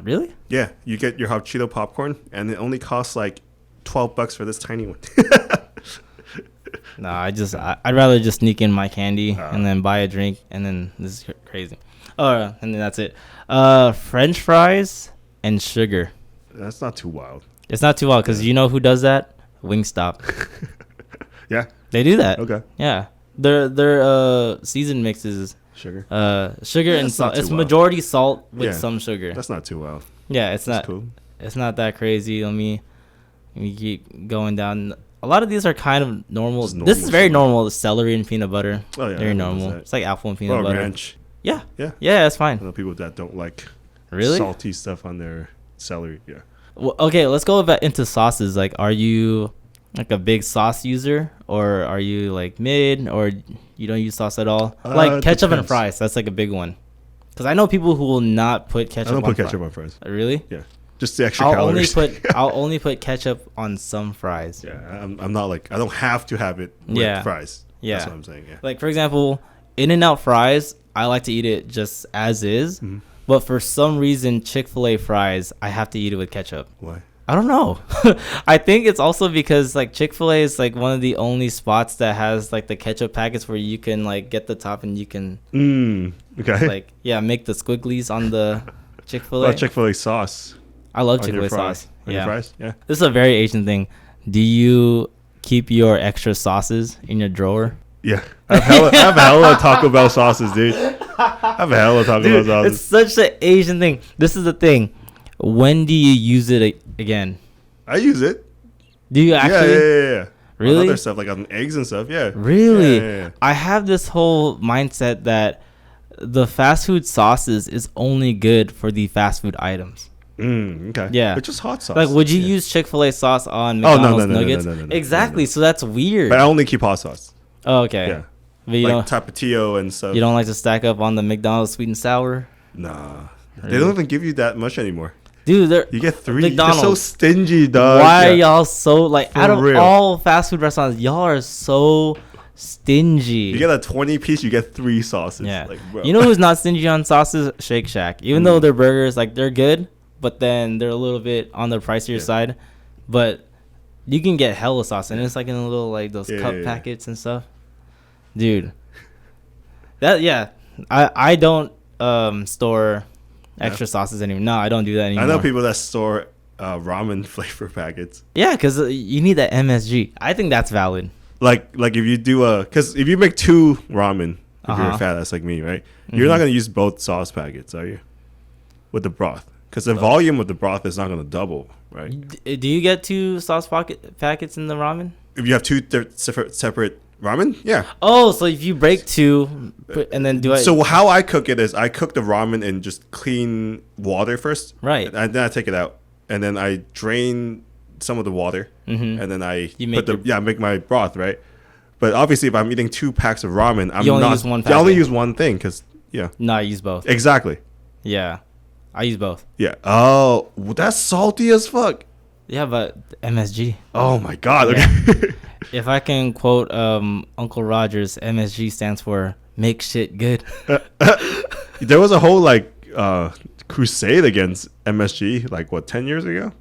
Really? Yeah, you get your hot Cheeto popcorn, and it only costs like $12 for this tiny one. No, I'd rather just sneak in my candy and then buy a drink, and then this is crazy. And then that's it. French fries and sugar. That's not too wild. It's not too wild because you know who does that? Wingstop. Yeah, they do that. Okay. Yeah, their season mixes sugar and salt. It's majority salt with some sugar. That's not too wild. Yeah, it's not cool. It's not that crazy. Let me keep going down. A lot of these are kind of normal. This is very normal. The celery and peanut butter. Oh yeah, very normal. It's like apple and peanut butter. Ranch. Yeah, that's fine. I know people that don't like really salty stuff on their celery. Yeah. Well, okay, let's go into sauces. Like, are you like a big sauce user, or are you like mid, or you don't use sauce at all? Like ketchup and fries. That's like a big one. Because I know people who will not put ketchup. I don't put ketchup on fries. Really? Yeah. Just the extra calories. I'll only put ketchup on some fries. Yeah, I'm not like I don't have to have it with fries. Yeah, that's what I'm saying. Yeah. Like for example, In-N-Out fries, I like to eat it just as is. Mm-hmm. But for some reason, Chick-fil-A fries, I have to eat it with ketchup. Why? I don't know. I think it's also because like Chick-fil-A is like one of the only spots that has like the ketchup packets where you can like get the top and you can okay. Like make the squigglies on the Chick-fil-A. Well, Chick-fil-A sauce. I love Chick-fil-A sauce. On your fries? Yeah. This is a very Asian thing. Do you keep your extra sauces in your drawer? Yeah. I have hella Taco Bell sauces, dude. I have hella Taco Bell sauces. It's such an Asian thing. This is the thing. When do you use it again? I use it. Do you actually? Yeah. Really? On other stuff, like on eggs and stuff, yeah. Really? Yeah. I have this whole mindset that the fast food sauces is only good for the fast food items. Okay. Yeah. It's just hot sauce. Like, would you use Chick-fil-A sauce on McDonald's nuggets? No. Exactly. So that's weird. But I only keep hot sauce. Oh, okay. Yeah. But you like Tapatio and stuff. You don't like to stack up on the McDonald's sweet and sour? Nah. Really? They don't even give you that much anymore. Dude, you get 3. McDonald's. They're so stingy, dog. Why are y'all so like out of all fast food restaurants, y'all are so stingy. You get a 20 piece, you get 3 sauces. Yeah. Like, bro. You know who's not stingy on sauces? Shake Shack. Even though their burgers, like, they're good, but then they're a little bit on the pricier side. But you can get hella sauce, and it's like in a little like those cup packets and stuff. Dude. I don't store extra sauces anymore. No, I don't do that anymore. I know people that store ramen flavor packets. Yeah, because you need that MSG. I think that's valid. Like if you do because if you make 2 ramen, if you're a fat ass like me, right? You're not gonna use both sauce packets, are you? With the broth, because the volume of the broth is not gonna double, right? Do you get 2 sauce packets in the ramen? If you have 2 separate ramen, yeah. Oh, so if you break 2 and then do it. So how I cook it is I cook the ramen in just clean water first, right? And then I take it out, and then I drain some of the water, and then I make my broth, right? But obviously, if I'm eating 2 packs of ramen, I only use one thing because No, I use both. Exactly. Yeah, I use both. Yeah. Oh, that's salty as fuck. Yeah, but MSG. Oh my god. Yeah. Okay. If I can quote Uncle Rogers, MSG stands for make shit good. There was a whole crusade against MSG 10 years ago?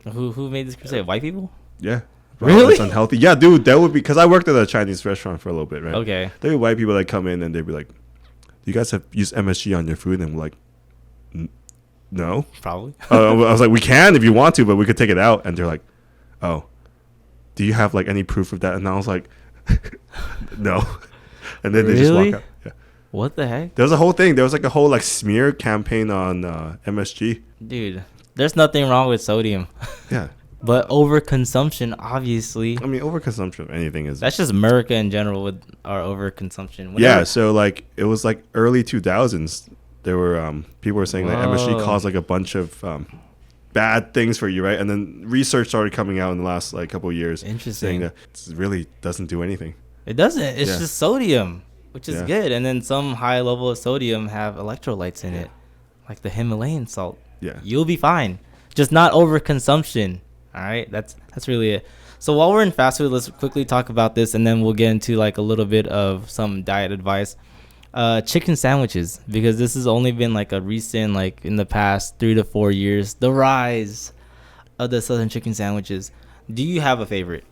Who made this crusade? White people? Yeah. Really? It's unhealthy. Yeah, dude, that would be because I worked at a Chinese restaurant for a little bit, right? Okay. There were white people that come in and they'd be like, "Do you guys have used MSG on your food?" And we're like, "No." Probably. I was like, "We can if you want to, but we could take it out." And they're like, "Oh, do you have any proof of that?" And I was like, "No." And then they just walk out. What the heck? There was a whole thing. There was like a whole like smear campaign on MSG. Dude, there's nothing wrong with sodium. Yeah. But overconsumption, obviously. I mean, overconsumption of anything is... That's just America in general with our overconsumption. Yeah, so like it was like early 2000s. There were people were saying that MSG caused like a bunch of bad things for you, right? And then research started coming out in the last like couple of years. Interesting. Saying that it really doesn't do anything. It doesn't. It's just sodium, which is good. And then some high level of sodium have electrolytes in it, like the Himalayan salt. Yeah. You'll be fine. Just not overconsumption. All right. That's really it. So while we're in fast food, let's quickly talk about this, and then we'll get into like a little bit of some diet advice. Chicken sandwiches, because this has only been like a recent, like in the past 3 to 4 years, the rise of the Southern chicken sandwiches. Do you have a favorite?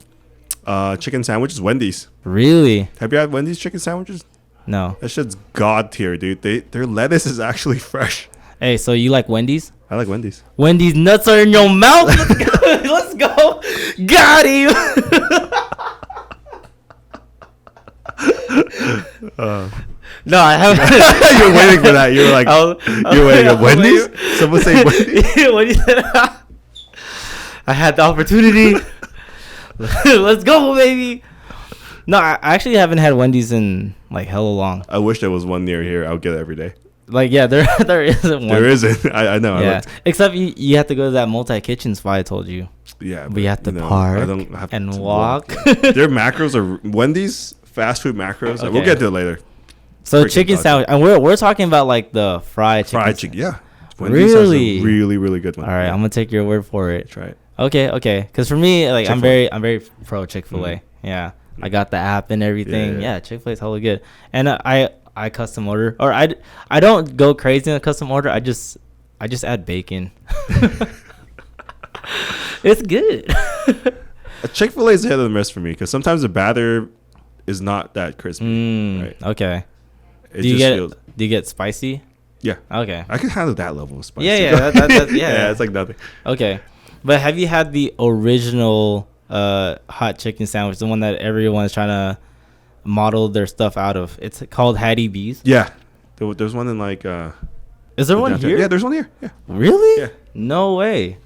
Chicken sandwiches, Wendy's. Really? Have you had Wendy's chicken sandwiches? No. That shit's god tier, dude. Their lettuce is actually fresh. Hey, so you like Wendy's? I like Wendy's. Wendy's nuts are in your mouth. Let's go. Let's go. Got him. No, I haven't. You were waiting for that. You were like, you're waiting at Wendy's? Someone say Wendy's? When you said, I had the opportunity. Let's go, baby. No, I actually haven't had Wendy's in like hella long. I wish there was one near here. I would get it every day. Like, yeah, there isn't one. There isn't. I know. Yeah. Except you have to go to that multi-kitchen spot I told you. Yeah. But you have to park and walk. Their macros are Wendy's fast food macros. Okay. We'll get to it later. So chicken sandwich. And we're talking about like the fried chicken. Fried chicken, yeah. Wendy's has a really, really good one. All right, I'm going to take your word for it. Try it. Okay. Because for me, like Chick-fil-A. I'm very pro Chick-fil-A. Mm-hmm. Yeah. I got the app and everything. Yeah, Chick-fil-A is totally good. And I custom order, or I don't go crazy in a custom order. I just add bacon. It's good. Chick-fil-A is ahead of the rest for me because sometimes the batter is not that crispy. Right? Okay. Do you get spicy? Yeah. Okay. I can handle that level of spicy. Yeah. Yeah, it's like nothing. Okay, but have you had the original hot chicken sandwich, the one that everyone's trying to model their stuff out of? It's called Hattie B's. Yeah, there's one in like. Is there one here? Yeah, there's one here. Yeah. Really? Yeah. No way.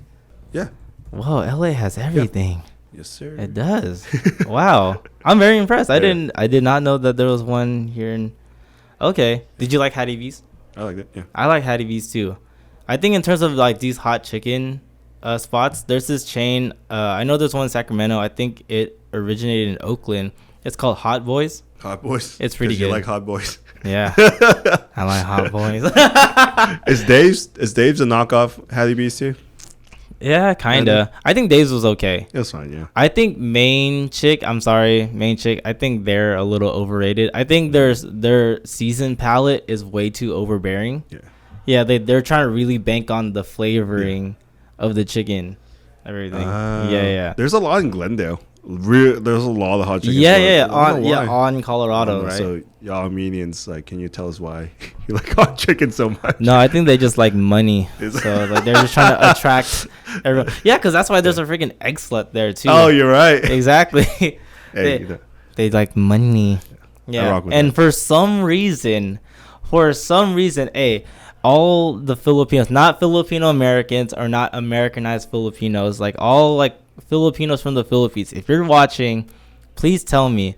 Yeah. Whoa, LA has everything. Yep. Yes, sir. It does. Wow, I'm very impressed. I did not know that there was one here in. Okay, did you like Hattie B's? I like it. Yeah. I like Hattie B's too. I think in terms of like these hot chicken spots, there's this chain. I know there's one in Sacramento. I think it originated in Oakland. It's called Hot Boys. Hot Boys. It's pretty good. You like Hot Boys? Yeah, I like Hot Boys. Is Dave's a knockoff Hattie B's too? Yeah, kinda. I think Dave's was okay. It was fine. Yeah. I think Main Chick. I think they're a little overrated. I think their seasoned palate is way too overbearing. Yeah. Yeah, they're trying to really bank on the flavoring of the chicken, everything. Yeah. There's a lot in Glendale. There's a lot of hot chicken. On Colorado, right? So y'all Armenians, like, can you tell us why you like hot chicken so much? No, I think they just like money. So like they're just trying to attract everyone. Yeah, because that's why there's a freaking egg slut there too. Oh, you're right. Exactly. They like money. Yeah, and for some reason, all the Filipinos, not Filipino Americans or not Americanized Filipinos, like all like Filipinos from the Philippines, if you're watching, please tell me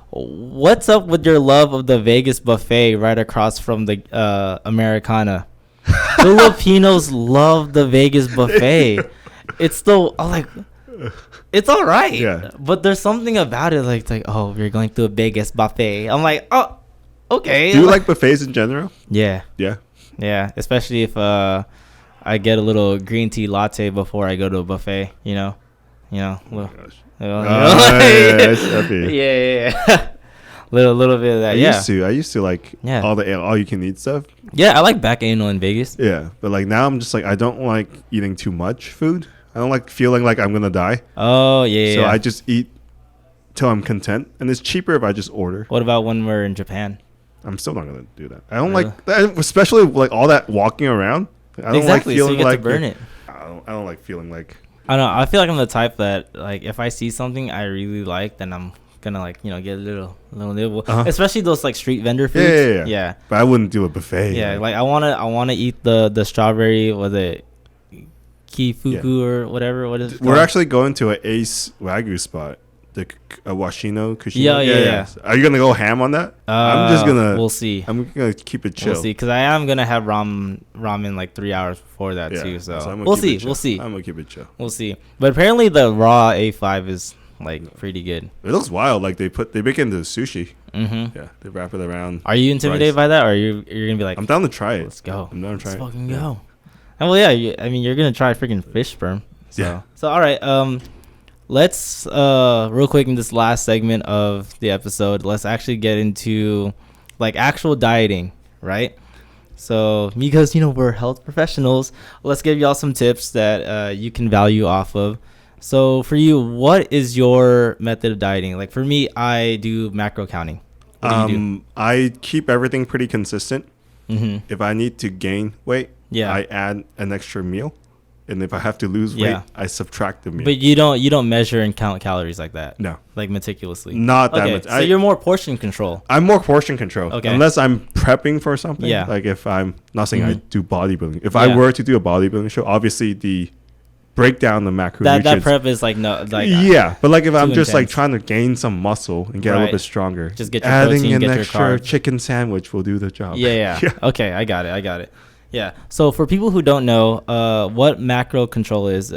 what's up with your love of the Vegas buffet right across from the Americana. Filipinos love the Vegas buffet. It's all right, but there's something about it like oh, we're going to a Vegas buffet. I'm like, oh, okay. Do you like buffets in general? Yeah, especially if I get a little green tea latte before I go to a buffet, yeah. Little bit of that. I used to like all you can eat stuff. Yeah, I like back anal in Vegas. Yeah, but like now I'm just like I don't like eating too much food. I don't like feeling like I'm gonna die. Oh yeah. So I just eat till I'm content, and it's cheaper if I just order. What about when we're in Japan? I'm still not gonna do that. I don't like that, especially like all that walking around. I don't like feeling so you get like to burn it. I don't like feeling like. I don't know. I feel like I'm the type that like if I see something I really like, then I'm gonna like get a little nibble, especially those like street vendor foods. Yeah. But I wouldn't do a buffet. Yeah, like I wanna eat the strawberry, was it Kifuku or whatever? What is it called? We're actually going to an Ace Wagyu spot, the Washino Kushino. Yeah. Are you gonna go ham on that? I'm just gonna. We'll see. I'm gonna keep it chill. We'll see, because I am gonna have ramen like 3 hours before that too. So we'll see. We'll see. I'm gonna keep it chill. We'll see. But apparently the raw A5 is like pretty good. It looks wild. Like they make it into sushi. Yeah, they wrap it around. Are you intimidated by that, or you're gonna be like, I'm down to try it. Let's go. I'm down to try it. Let's fucking go. And well, yeah. I mean, you're gonna try freaking fish sperm. So. Yeah. So all right. Let's real quick in this last segment of the episode, let's actually get into like actual dieting, right? So because we're health professionals, let's give y'all some tips that you can value off of. So for you, what is your method of dieting? Like for me, I do macro counting. What do you do? I keep everything pretty consistent. If I need to gain weight, I add an extra meal. And if I have to lose weight, I subtract the meal. But you don't measure and count calories like that? No. Like meticulously? Not that much. So you're more portion control. I'm more portion control. Okay. Unless I'm prepping for something. Yeah. Like if I'm not saying I do bodybuilding. If I were to do a bodybuilding show, obviously the breakdown the macronutrients. That prep is like no. Like but like if I'm just like trying to gain some muscle and get a little bit stronger, just get your adding protein, an extra carbs. Chicken sandwich will do the job. Yeah. Okay, I got it. Yeah. So for people who don't know, what macro control is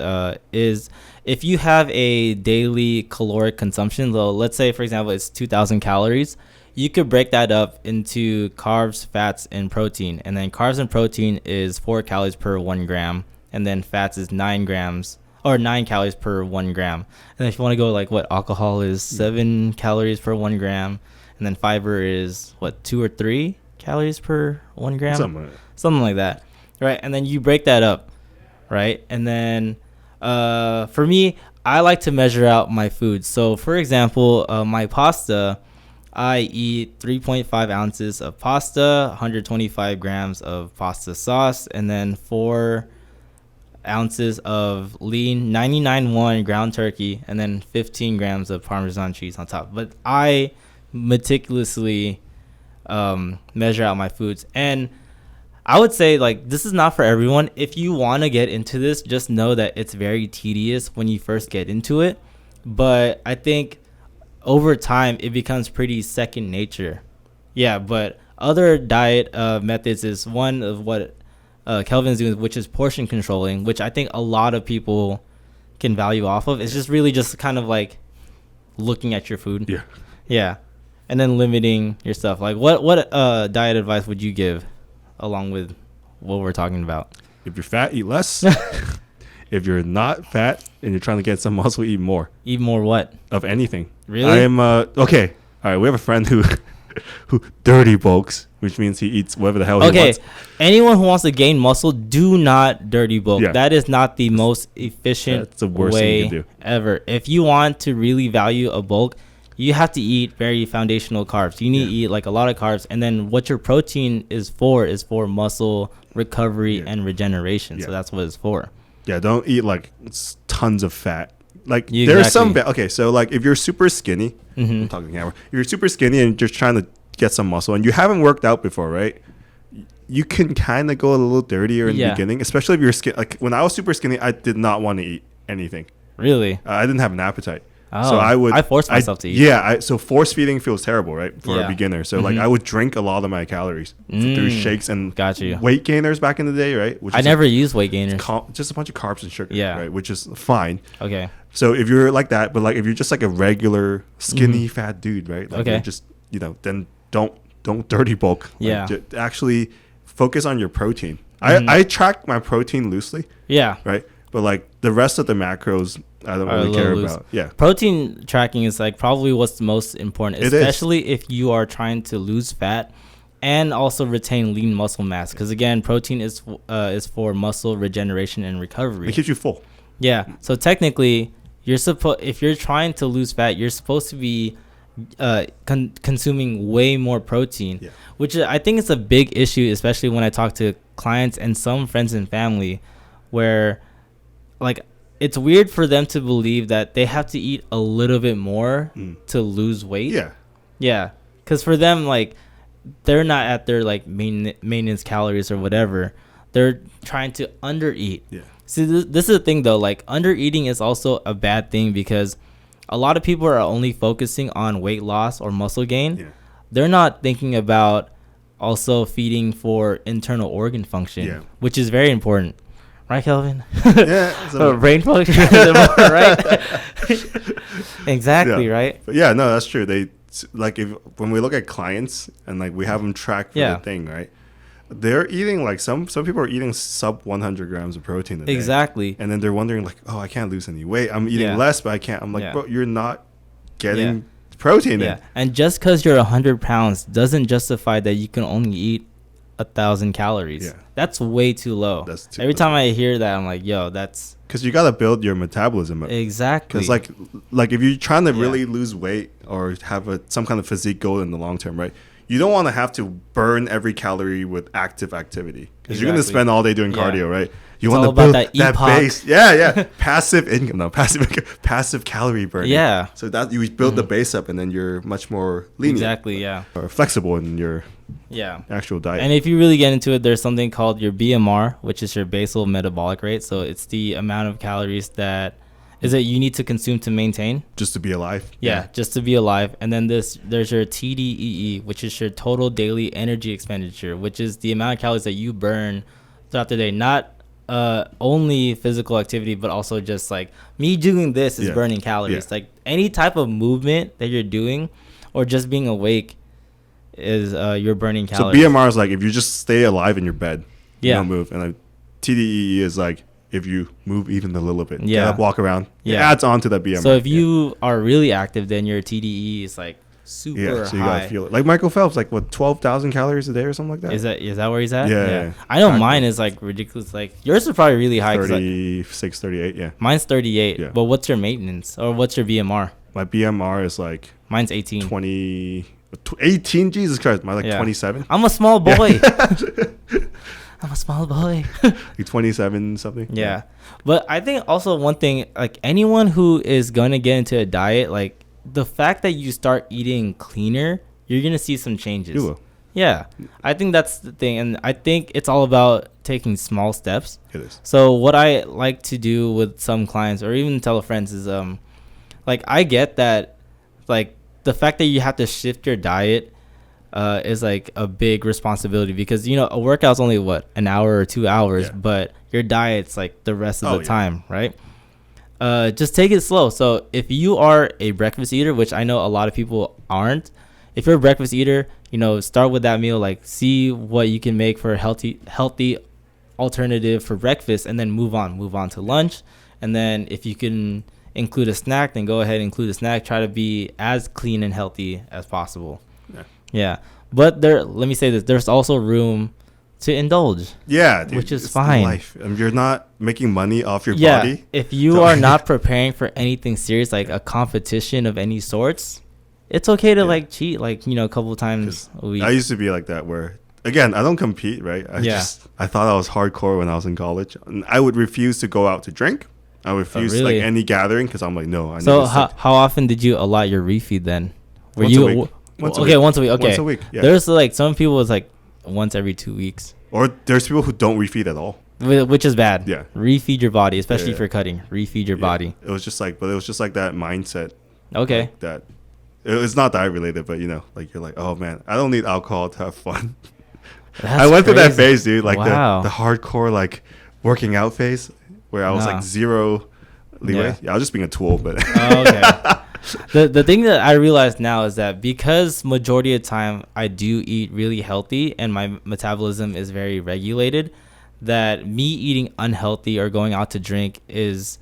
if you have a daily caloric consumption, so let's say, for example, it's 2,000 calories, you could break that up into carbs, fats, and protein. And then carbs and protein is 4 calories per 1 gram. And then fats is 9 calories per 1 gram. And if you want to go like what alcohol is 7 calories per 1 gram. And then fiber is 2 or 3 calories per 1 gram. Something like that, right? And then you break that up, right? And then for me, I like to measure out my food. So for example, my pasta, I eat 3.5 ounces of pasta, 125 grams of pasta sauce, and then 4 ounces of lean 99.1 ground turkey, and then 15 grams of Parmesan cheese on top. But I meticulously measure out my foods. And I would say like this is not for everyone. If you want to get into this, just know that it's very tedious when you first get into it. But I think over time it becomes pretty second nature. Yeah, but other diet methods is one of what Kelvin's doing, which is portion controlling, which I think a lot of people can value off of. It's just really just kind of like looking at your food. Yeah. And then limiting your stuff. Like what diet advice would you give along with what we're talking about? If you're fat, eat less. If you're not fat and you're trying to get some muscle, eat more. Eat more what? Of anything. Really? I am okay. All right, we have a friend who dirty bulks, which means he eats whatever the hell he wants. Okay, anyone who wants to gain muscle, do not dirty bulk. That is not the most efficient That's the worst way thing you can do. Ever. If you want to really value a bulk, you have to eat very foundational carbs. You need to eat like a lot of carbs. And then what your protein is for muscle recovery and regeneration. So that's what it's for. Yeah, don't eat like tons of fat. Like there's some okay, so like if you're super skinny, I'm talking camera. If you're super skinny and just trying to get some muscle and you haven't worked out before, right? You can kind of go a little dirtier in the beginning, especially if you're skinny. Like when I was super skinny, I did not want to eat anything. Really? I didn't have an appetite. Oh, so I forced myself to eat. Yeah, so force feeding feels terrible, right, for a beginner. So like I would drink a lot of my calories through shakes and weight gainers back in the day, right? Which I never used weight gainers. Just a bunch of carbs and sugar, right? Which is fine. Okay. So if you're like that, but like if you're just like a regular skinny fat dude, right? Like you're just then don't dirty bulk. Like, actually focus on your protein. I track my protein loosely. Yeah. Right. But like the rest of the macros, I don't really care about. Yeah. Protein tracking is like probably what's the most important, especially if you are trying to lose fat and also retain lean muscle mass. Because again, protein is for muscle regeneration and recovery. It keeps you full. Yeah. So technically, if you're trying to lose fat, you're supposed to be consuming way more protein, which I think is a big issue, especially when I talk to clients and some friends and family, where like it's weird for them to believe that they have to eat a little bit more to lose weight. Yeah, because for them, like, they're not at their like maintenance calories or whatever. They're trying to undereat. Yeah. See, this is the thing though. Like, undereating is also a bad thing because a lot of people are only focusing on weight loss or muscle gain. Yeah. They're not thinking about also feeding for internal organ function, which is very important. Right, Kelvin? Yeah. Brain function, right? Exactly, right? But yeah, no, that's true. Like, when we look at clients and like we have them track for the thing, right? They're eating like some people are eating sub 100 grams of protein a day. Exactly. And then they're wondering like, oh, I can't lose any weight. I'm eating less, but I can't. I'm like, bro, you're not getting protein in. And just because you're 100 pounds doesn't justify that you can only eat 1,000 calories. Yeah. That's way too low. Every time I hear that, I'm like, yo, that's... Because you got to build your metabolism up. Exactly. Because like if you're trying to really lose weight or have some kind of physique goal in the long term, right? You don't want to have to burn every calorie with active activity. Because you're going to spend all day doing cardio, right? You want to build that base. Yeah. Passive income. No, passive calorie burn. Yeah. So that you build the base up and then you're much more lenient. Exactly, yeah. Or flexible in your actual diet. And if you really get into it, there's something called your BMR, which is your basal metabolic rate. So it's the amount of calories that you need to consume to maintain. Just to be alive? Yeah, just to be alive. And then there's your TDEE, which is your total daily energy expenditure, which is the amount of calories that you burn throughout the day. Not only physical activity, but also just like me doing this is burning calories. Like any type of movement that you're doing or just being awake is you're burning calories. So BMR is like if you just stay alive in your bed, you don't move. And like TDEE is like if you move even a little bit, get up, walk around, it adds on to that BMR. So if you are really active, then your TDEE is like super so you high. gotta feel it. Like Michael Phelps, like what, 12,000 calories a day or something like that? Is that where he's at? Yeah. I know mine is like ridiculous. Like yours is probably really high. 36, 38, yeah. Mine's 38. Yeah. But what's your maintenance or what's your BMR? My BMR is like mine's 18. 18? Jesus Christ. Mine's like 27. I'm a small boy. I'm a small boy. Like 27 something. Yeah. But I think also one thing, like anyone who is going to get into a diet, like the fact that you start eating cleaner, you're going to see some changes. You will. Yeah. I think that's the thing. And I think it's all about taking small steps. It is. So what I like to do with some clients or even tell friends is like I get that like the fact that you have to shift your diet is like a big responsibility because a workout's only an hour or 2 hours, but your diet's like the rest of the time, right? Just take it slow. So if you are a breakfast eater, which I know a lot of people aren't, if you're a breakfast eater, start with that meal, like see what you can make for a healthy alternative for breakfast, and then move on to lunch. And then if you can include a snack, then go ahead and include a snack. Try to be as clean and healthy as possible. Yeah. But let me say this, there's also room to indulge. Yeah, dude, which is fine. Life. You're not making money off your body. If you are not preparing for anything serious, like a competition of any sorts, it's okay to like cheat, like, a couple of times a week. I used to be like that where, again, I don't compete, right? I thought I was hardcore when I was in college. And I would refuse to go out to drink. I would refuse like any gathering because I'm like, no. So how often did you allot your refeed then? Once a week. Once a week. Okay. Once a week, yeah. There's like some people it's like once every 2 weeks. Or there's people who don't refeed at all. Which is bad. Yeah. Refeed your body, especially for cutting. Refeed your body. It was just like that mindset. Okay. Like that. It's not diet related, but like you're like, oh man, I don't need alcohol to have fun. I went through that phase, dude. Like the hardcore like working out phase where I was like zero leeway. Yeah, I was just being a tool, but. Oh, okay. The thing that I realize now is that because majority of the time I do eat really healthy and my metabolism is very regulated, that me eating unhealthy or going out to drink is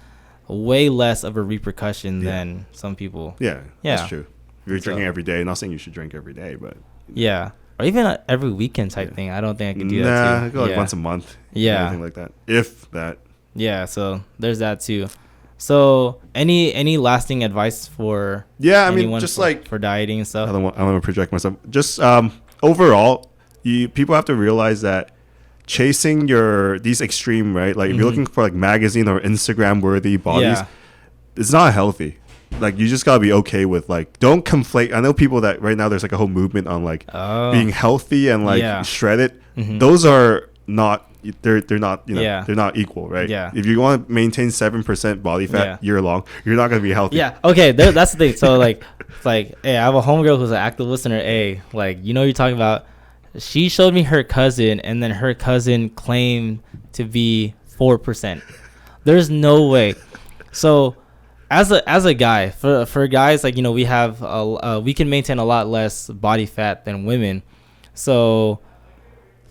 way less of a repercussion than some people. Yeah, that's true. If you're drinking every day, not saying you should drink every day, but yeah, or even every weekend type thing. I don't think I could do that too. I go like once a month. Yeah, anything like that, if that. Yeah, so there's that too. So any lasting advice for just for dieting and stuff? I don't want to project myself. Just overall, people have to realize that chasing these extreme, right? Like if you're looking for like magazine or Instagram worthy bodies, it's not healthy. Like you just gotta be okay with like, don't conflate. I know people that right now there's like a whole movement on like being healthy and like shredded. Those are not. They're not, they're not equal, right? Yeah. If you want to maintain 7% body fat year long, you're not gonna be healthy. Yeah. Okay. That's the thing. So like, it's like, hey, I have a homegirl who's an active listener. Hey, like, you're talking about. She showed me her cousin, and then her cousin claimed to be 4%. There's no way. So, as a guy, for guys, like, we have we can maintain a lot less body fat than women. So,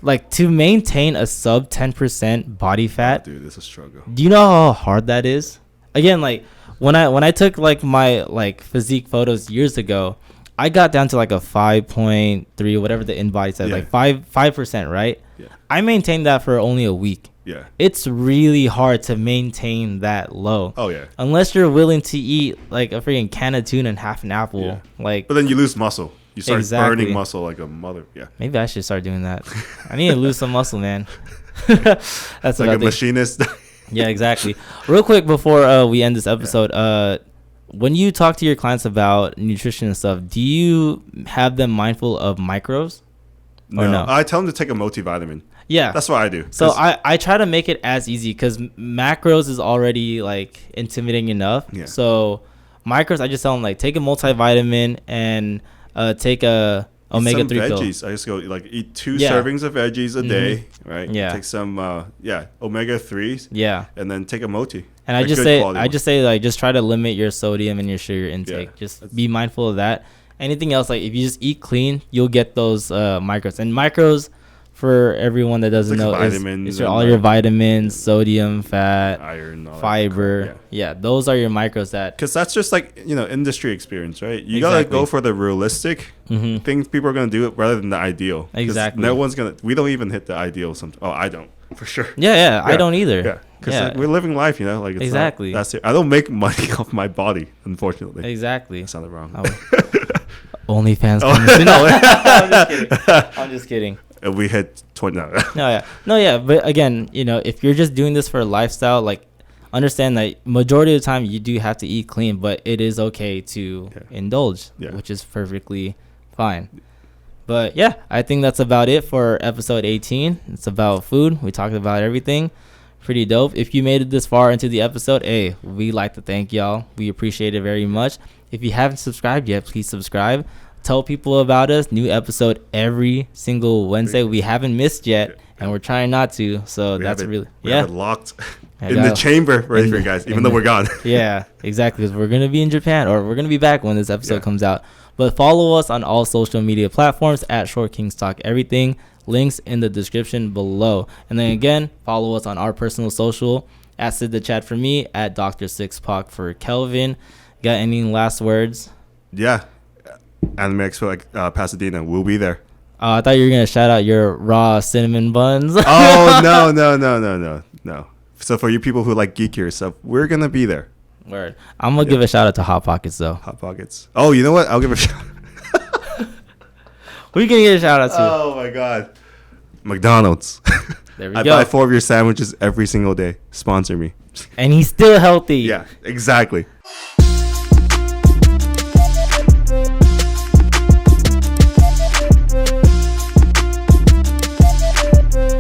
like, to maintain a sub 10% body fat, dude, it's a struggle. Do you know how hard that is? Again, like when I took like my like physique photos years ago, I got down to like a 5.3, whatever the InBody said, like 5%, right? Yeah. I maintained that for only a week. Yeah. It's really hard to maintain that low. Oh yeah. Unless you're willing to eat like a freaking can of tuna and half an apple. Yeah. Like, but then you lose muscle. You start burning muscle like a mother. Yeah. Maybe I should start doing that. I need to lose some muscle, man. That's like a machinist. Yeah, exactly. Real quick before we end this episode, when you talk to your clients about nutrition and stuff, do you have them mindful of micros? No. I tell them to take a multivitamin. Yeah. That's what I do. So I try to make it as easy because macros is already like intimidating enough. Yeah. So micros, I just tell them like take a multivitamin and take a omega-3 pill. Veggies. I just go like eat 2 servings of veggies a day, right? Yeah. Take some omega-3s. Yeah. And then take a multi. And I just say like just try to limit your sodium and your sugar intake. Just be mindful of that. Anything else, like if you just eat clean, you'll get those micros. And micros, for everyone that doesn't know, is all your vitamins, sodium, fat, iron, fiber. Yeah, those are your micros. Because that's just like industry experience, right? You gotta go for the realistic things people are gonna do it rather than the ideal. Exactly. No one's gonna. We don't even hit the ideal. Oh, I don't for sure. Yeah. I don't either. Yeah, because we're living life, like it's exactly. That's it. I don't make money off my body, unfortunately. Exactly. That sounded wrong. OnlyFans. I'm just kidding. We hit 20. No, but again, if you're just doing this for a lifestyle, like understand that majority of the time you do have to eat clean, but it is okay to indulge, which is perfectly fine. But yeah, I think that's about it for episode 18. It's about food. We talked about everything. Pretty dope. If you made it this far into the episode, hey, we like to thank y'all. We appreciate it very much. If you haven't subscribed yet, please subscribe. Tell people about us. New episode every single Wednesday. We haven't missed yet, and we're trying not to. So that's really we have it locked in the chamber ready for you guys, even though we're gone. Yeah, exactly. Because we're gonna be in Japan, or we're gonna be back when this episode comes out. But follow us on all social media platforms at Short Kings Talk Everything. Links in the description below. And then again, follow us on our personal social at Sid the Chat for me, at Dr. 6POC for Kelvin. Got any last words? Yeah. Anime Expo Pasadena. We'll be there. I thought you were going to shout out your raw cinnamon buns. Oh, no. So for you people who like geekier stuff, we're going to be there. Word. I'm going to give a shout out to Hot Pockets, though. Hot Pockets. Oh, you know what? I'll give a shout out. Who you going to get a shout out to? Oh, my God. McDonald's. There we go. I buy 4 of your sandwiches every single day. Sponsor me. And he's still healthy. Yeah, exactly.